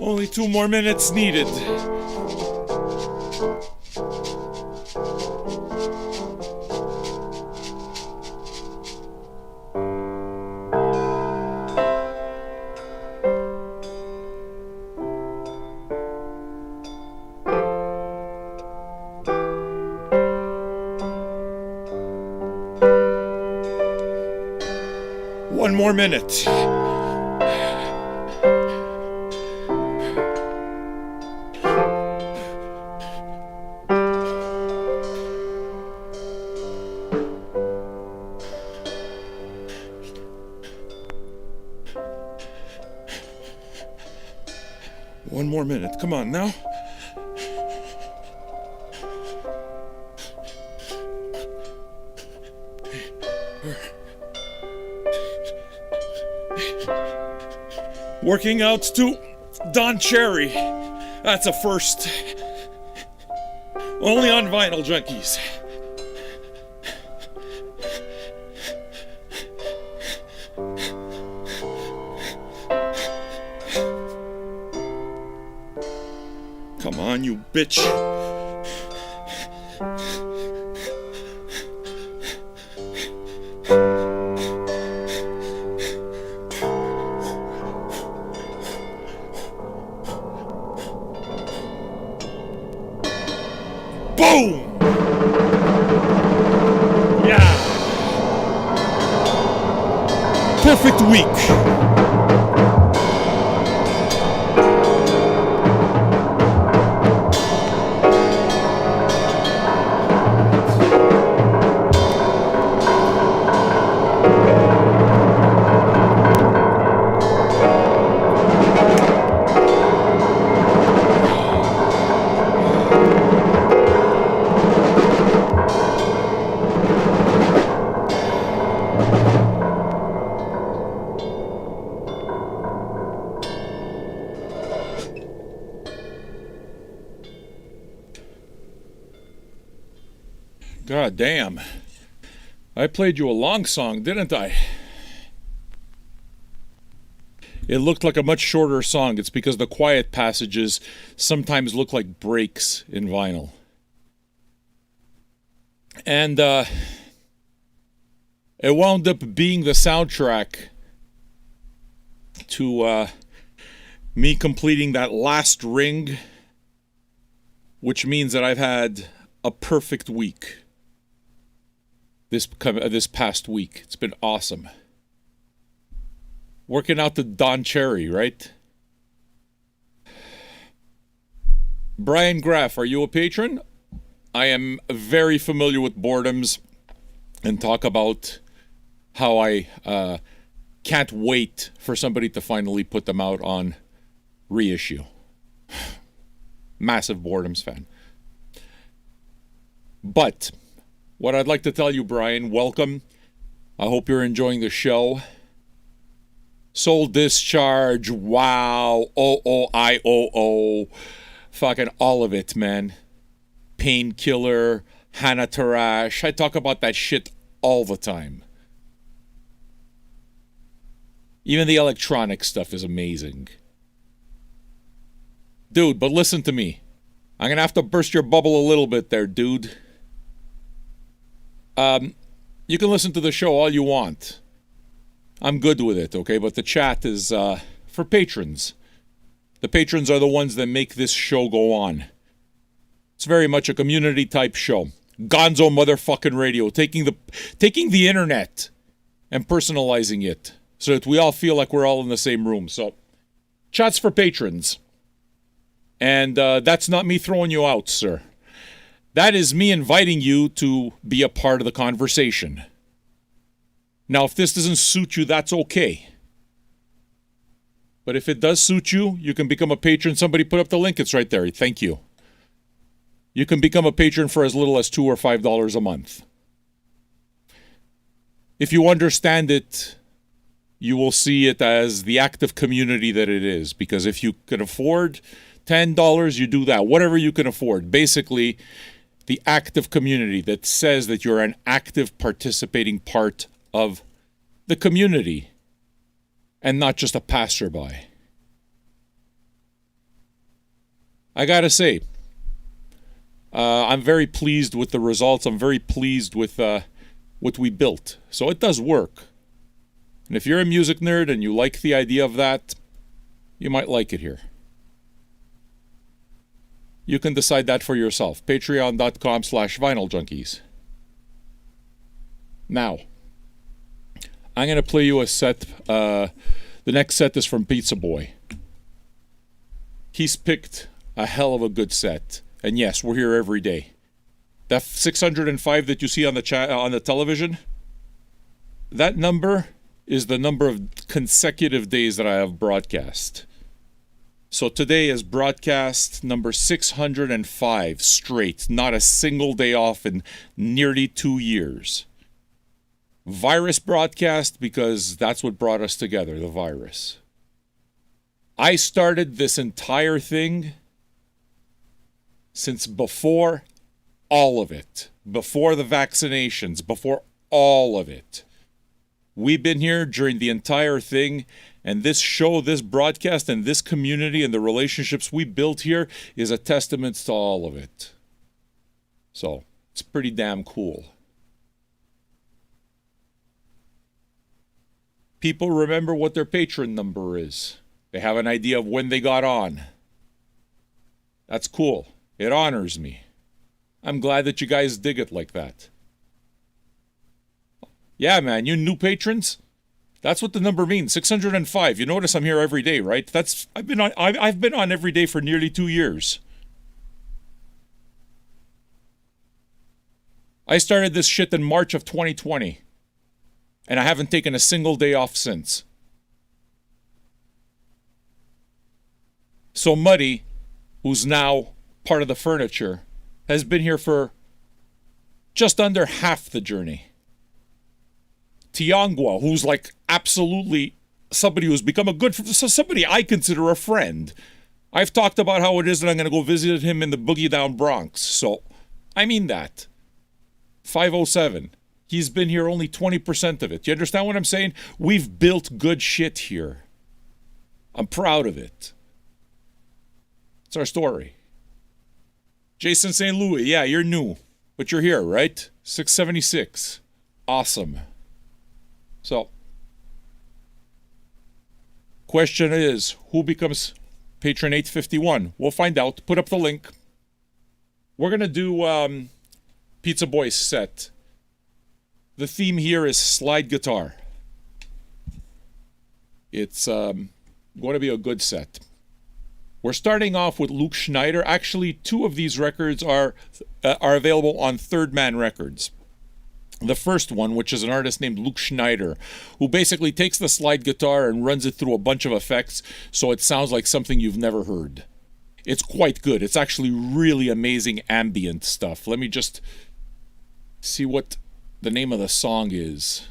Only 2 more minutes needed. One more minute. One more minute. Come on now. Working out to Don Cherry. That's a first. Only on vinyl, Junkies. Come on, you bitch. Boom! Yeah! Perfect week. God damn. I played you a long song, didn't I? It looked like a much shorter song. It's because the quiet passages sometimes look like breaks in vinyl. And it wound up being the soundtrack to me completing that last ring, which means that I've had a perfect week this past week. It's been awesome. Working out the Don Cherry, right? Brian Graff, are you a patron? I am very familiar with boredoms and talk about how I can't wait for somebody to finally put them out on reissue. Massive boredoms fan. But what I'd like to tell you, Brian, welcome. I hope you're enjoying the show. Soul Discharge, wow, OOIOO, fucking all of it, man. Painkiller, Hannah Tarash. I talk about that shit all the time. Even the electronic stuff is amazing. Dude, but listen to me. I'm gonna have to burst your bubble a little bit there, dude. You can listen to the show all you want. I'm good with it, okay? But the chat is for patrons. The patrons are the ones that make this show go on. It's very much a community type show. Gonzo motherfucking radio, taking the internet and personalizing it so that we all feel like we're all in the same room. So, chat's for patrons. And that's not me throwing you out, sir. That is me inviting you to be a part of the conversation. Now, if this doesn't suit you, that's okay. But if it does suit you, you can become a patron. Somebody put up the link. It's right there. Thank you. You can become a patron for as little as $2 or $5 a month. If you understand it, you will see it as the active community that it is. Because if you can afford $10, you do that. Whatever you can afford. Basically, the active community that says that you're an active participating part of the community and not just a passerby. I gotta say, I'm very pleased with the results. I'm very pleased with what we built. So it does work. And if you're a music nerd and you like the idea of that, you might like it here. You can decide that for yourself. Patreon.com/VinylJunkies. Now, I'm going to play you a set. The next set is from Pizza Boy. He's picked a hell of a good set. And yes, we're here every day. That 605 that you see on the television, that number is the number of consecutive days that I have broadcast. So today is broadcast number 605 straight. Not a single day off in nearly 2 years. Virus broadcast because that's what brought us together, the virus. I started this entire thing since before all of it. Before the vaccinations, before all of it. We've been here during the entire thing, and this show, this broadcast, and this community and the relationships we built here is a testament to all of it. So, it's pretty damn cool. People remember what their patron number is. They have an idea of when they got on. That's cool. It honors me. I'm glad that you guys dig it like that. Yeah, man, you new patrons? That's what the number means, 605. You notice I'm here every day, right? I've been on every day for nearly 2 years. I started this shit in March of 2020. And I haven't taken a single day off since. So Muddy, who's now part of the furniture, has been here for just under half the journey. Tiangua, who's like absolutely somebody who's become somebody I consider a friend. I've talked about how it is that I'm going to go visit him in the Boogie Down Bronx. So, I mean that. 507. He's been here only 20% of it. You understand what I'm saying? We've built good shit here. I'm proud of it. It's our story. Jason St. Louis, yeah, you're new, but you're here, right? 676. Awesome. So, question is, who becomes Patron 851? We'll find out. Put up the link. We're going to do Pizza Boy's set. The theme here is slide guitar. It's going to be a good set. We're starting off with Luke Schneider. Actually, 2 of these records are available on Third Man Records. The first one, which is an artist named Luke Schneider, who basically takes the slide guitar and runs it through a bunch of effects so it sounds like something you've never heard. It's quite good. It's actually really amazing ambient stuff. Let me just see what the name of the song is.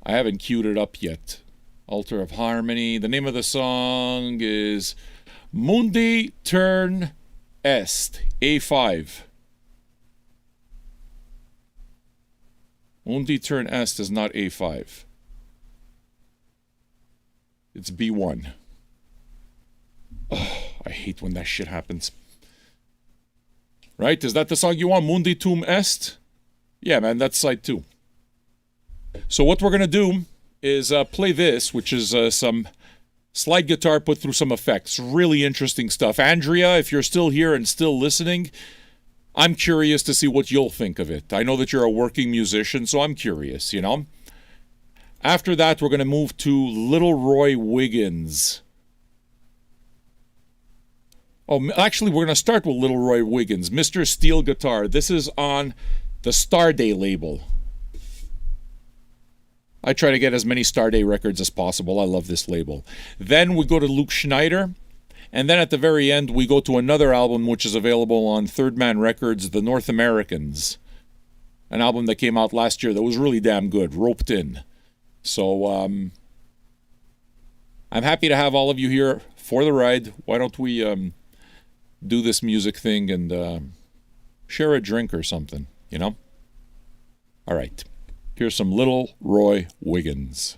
I haven't queued it up yet. Altar of Harmony. The name of the song is Mundi Turn Est, A5. Mundi Turn Est is not A5. It's B1. Oh, I hate when that shit happens. Right? Is that the song you want? Mundi Tum Est? Yeah, man, that's side 2. So what we're going to do is play this, which is some slide guitar put through some effects. Really interesting stuff. Andrea, if you're still here and still listening, I'm curious to see what you'll think of it. I know that you're a working musician, so I'm curious, you know? After that, we're going to move to Little Roy Wiggins. Oh, actually, we're going to start with Little Roy Wiggins, Mr. Steel Guitar. This is on the Starday label. I try to get as many Starday records as possible. I love this label. Then we go to Luke Schneider. And then at the very end, we go to another album which is available on Third Man Records, The North Americans. An album that came out last year that was really damn good, Roped In. So, I'm happy to have all of you here for the ride. Why don't we do this music thing and share a drink or something, you know? All right. Here's some Little Roy Wiggins.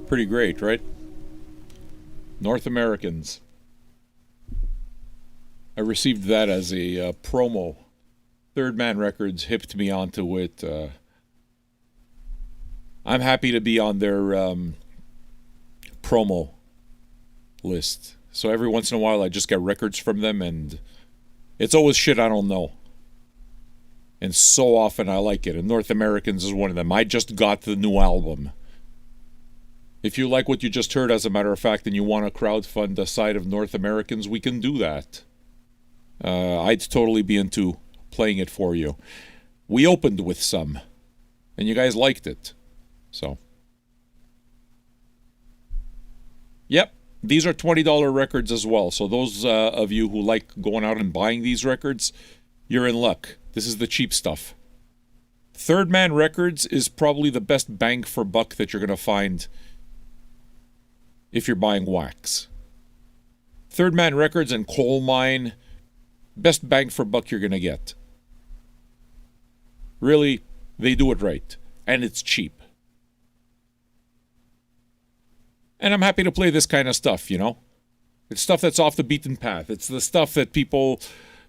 Pretty great, right? North Americans. I received that as a promo. Third Man Records hipped me onto it. I'm happy to be on their promo list. So every once in a while I just get records from them, and it's always shit I don't know. And so often I like it. And North Americans is one of them. I just got the new album. If you like what you just heard, as a matter of fact, and you want to crowdfund a side of North Americans, we can do that. I'd totally be into playing it for you. We opened with some, and you guys liked it. So, yep, these are $20 records as well. So those of you who like going out and buying these records, you're in luck. This is the cheap stuff. Third Man Records is probably the best bang for buck that you're going to find if you're buying wax. Third Man Records and Coal Mine, best bang for buck you're going to get. Really, they do it right. And it's cheap. And I'm happy to play this kind of stuff, you know? It's stuff that's off the beaten path. It's the stuff that people,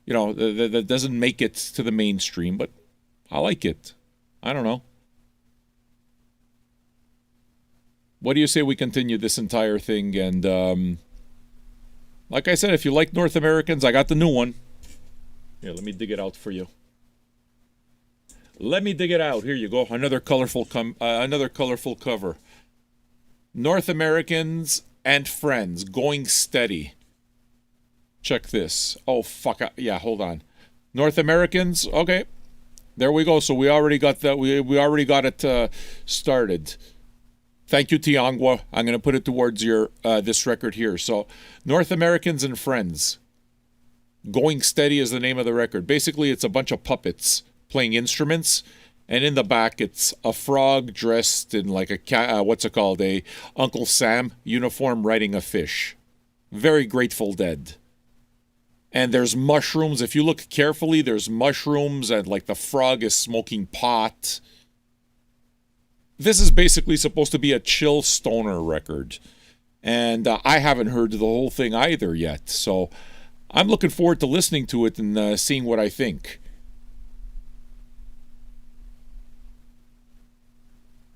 you know, that doesn't make it to the mainstream, but I like it. I don't know. What do you say we continue this entire thing? And like I said, if you like North Americans, I got the new one. Here, let me dig it out for you. Let me dig it out. Here you go. Another colorful cover. North Americans and Friends, Going Steady. Check this. Oh, fuck. Yeah, hold on. North Americans. Okay. There we go. So we already got that. We already got it started. Thank you, Tiangwa. I'm going to put it towards your this record here. So, North Americans and Friends. Going Steady is the name of the record. Basically, it's a bunch of puppets playing instruments, and in the back, it's a frog dressed in like a a Uncle Sam uniform riding a fish. Very Grateful Dead. And there's mushrooms. If you look carefully, there's mushrooms, and like the frog is smoking pot. This is basically supposed to be a chill stoner record. And I haven't heard the whole thing either yet. So I'm looking forward to listening to it and seeing what I think.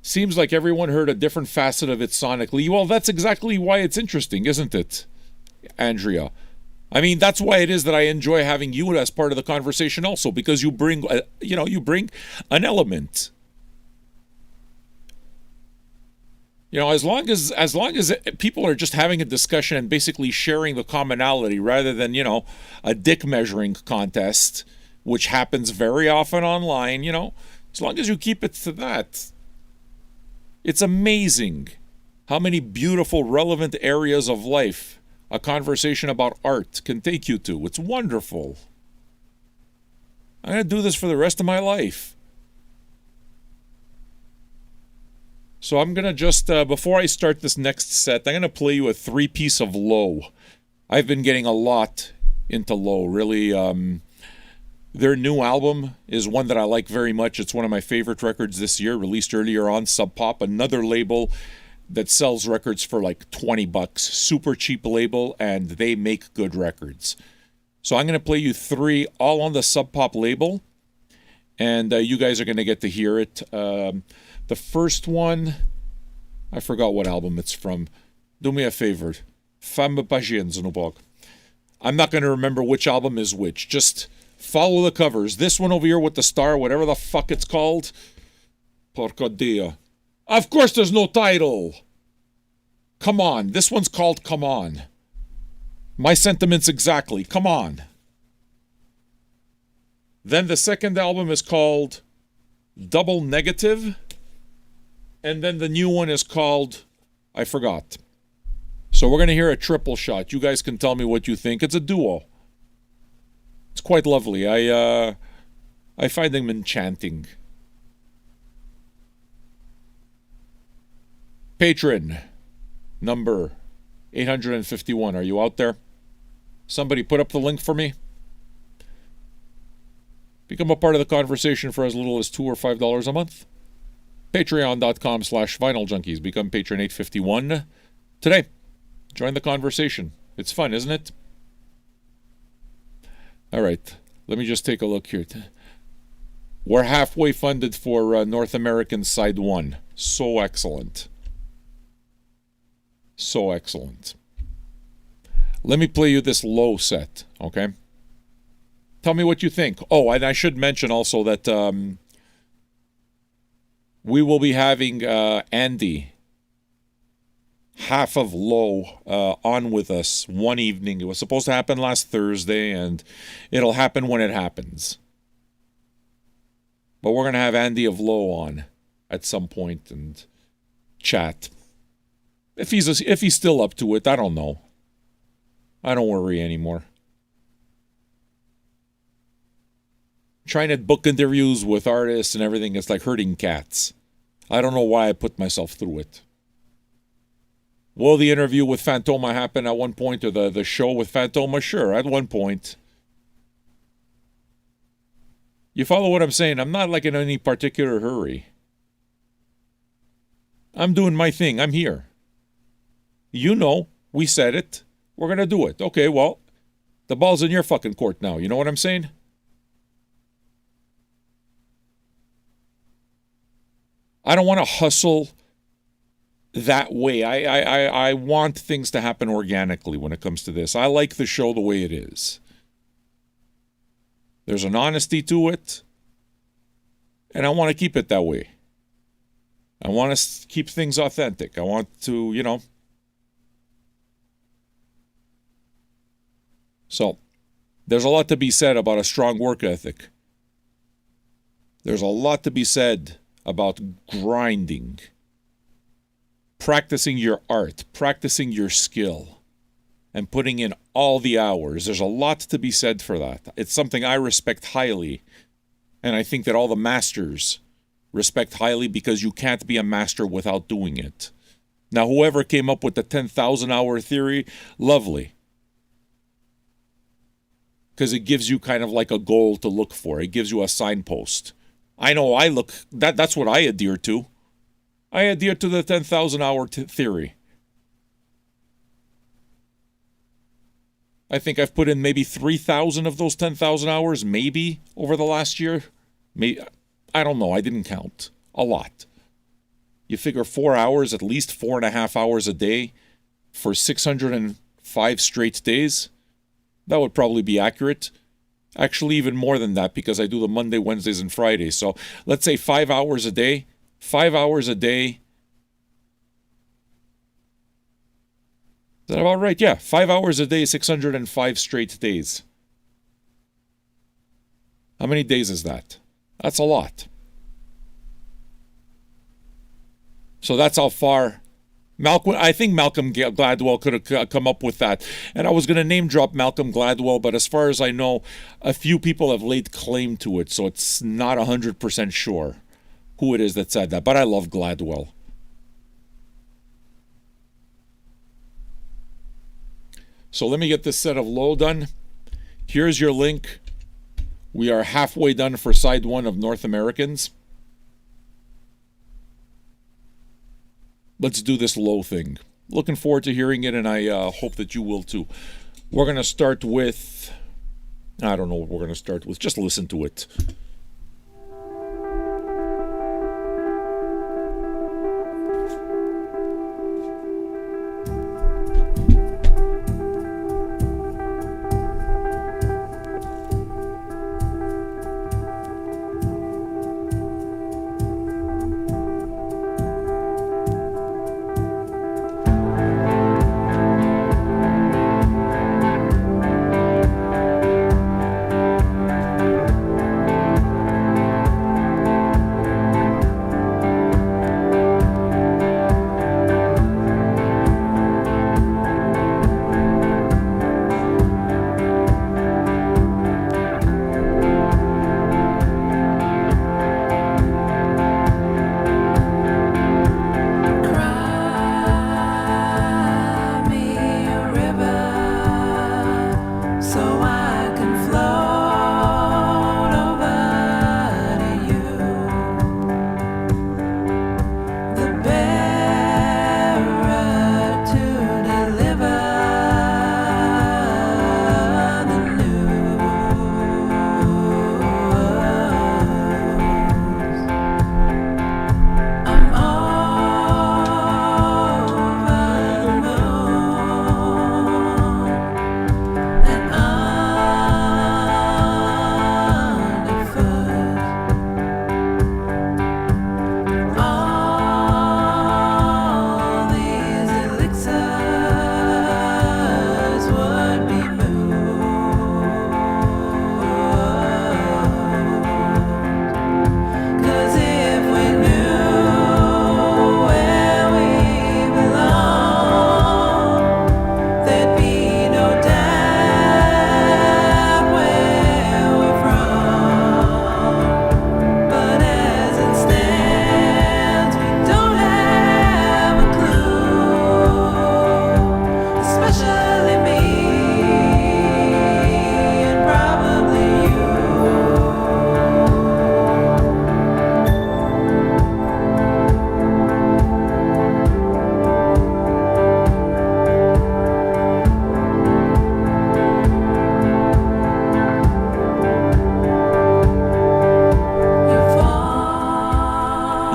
Seems like everyone heard a different facet of it sonically. Well, that's exactly why it's interesting, isn't it, Andrea? I mean, that's why it is that I enjoy having you as part of the conversation also, because you bring, you bring an element. You know, as long as people are just having a discussion and basically sharing the commonality rather than, a dick measuring contest, which happens very often online, as long as you keep it to that. It's amazing how many beautiful, relevant areas of life a conversation about art can take you to. It's wonderful. I'm going to do this for the rest of my life. So I'm going to just, before I start this next set, I'm going to play you a 3-piece of Low. I've been getting a lot into Low, really. Their new album is one that I like very much. It's one of my favorite records this year, released earlier on Sub Pop, another label that sells records for like $20. Super cheap label, and they make good records. So I'm going to play you 3, all on the Sub Pop label, and you guys are going to get to hear it. The first one, I forgot what album it's from. Do me a favor. Femme Pagiens no bog. I'm not going to remember which album is which. Just follow the covers. This one over here with the star, whatever the fuck it's called. Porco Dio. Of course there's no title. Come on. This one's called Come On. My sentiments exactly. Come on. Then the second album is called Double Negative. And then the new one is called, I forgot. So we're going to hear a triple shot. You guys can tell me what you think. It's a duo. It's quite lovely. I find them enchanting. Patron number 851. Are you out there? Somebody put up the link for me. Become a part of the conversation for as little as $2 or $5 a month. Patreon.com/Vinyl Junkies. Become Patron 851 today. Join the conversation. It's fun, isn't it? All right. Let me just take a look here. We're halfway funded for North American Side 1. So excellent. So excellent. Let me play you this low set, okay? Tell me what you think. Oh, and I should mention also that we will be having Andy, half of Low, on with us one evening. It was supposed to happen last Thursday, and it'll happen when it happens. But we're going to have Andy of Low on at some point and chat. If he's still up to it, I don't know. I don't worry anymore. Trying to book interviews with artists and everything, it's like herding cats. I don't know why I put myself through it. Will the interview with Fantoma happen at one point, or the show with Fantoma? Sure, at one point. You follow what I'm saying? I'm not like in any particular hurry. I'm doing my thing. I'm here. You know, we said it. We're going to do it. Okay, well, the ball's in your fucking court now. You know what I'm saying? I don't want to hustle that way. I want things to happen organically when it comes to this. I like the show the way it is. There's an honesty to it, and I want to keep it that way. I want to keep things authentic. I want to, you know. So, there's a lot to be said about a strong work ethic. There's a lot to be said about grinding, practicing your art, practicing your skill, and putting in all the hours. There's a lot to be said for that. It's something I respect highly, and I think that all the masters respect highly, because you can't be a master without doing it. Now, whoever came up with the 10,000 hour theory, lovely. Because it gives you kind of like a goal to look for. It gives you a signpost. I know that's what I adhere to. I adhere to the 10,000 hour theory. I think I've put in maybe 3,000 of those 10,000 hours, maybe, over the last year. Maybe, I don't know. I didn't count. A lot. You figure 4 hours, at least 4.5 hours a day for 605 straight days. That would probably be accurate. Actually, even more than that, because I do the Monday, Wednesdays, and Fridays. So let's say 5 hours a day. 5 hours a day. Is that about right? Yeah, 5 hours a day, 605 straight days. How many days is that? That's a lot. So that's how far I think Malcolm Gladwell could have come up with that. And I was going to name drop Malcolm Gladwell, but as far as I know, a few people have laid claim to it, so it's not 100% sure who it is that said that. But I love Gladwell. So let me get this set of Low done. Here's your link. We are halfway done for side 1 of North Americans. Let's do this Low thing. Looking forward to hearing it, and I hope that you will too. We're going to start with... I don't know what we're going to start with. Just listen to it.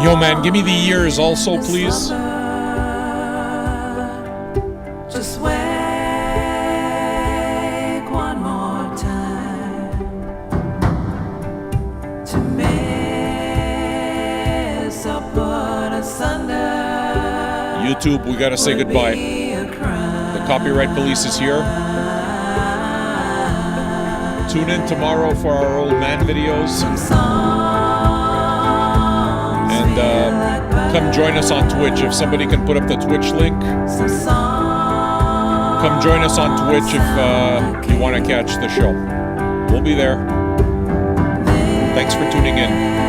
Yo, man, give me the years also, please. Just wake one more time to miss or put asunder. YouTube, we gotta say goodbye. The copyright police is here. Tune in tomorrow for our old man videos. And come join us on Twitch. If somebody can put up the Twitch link, come join us on Twitch if you want to catch the show. We'll be there. Thanks for tuning in.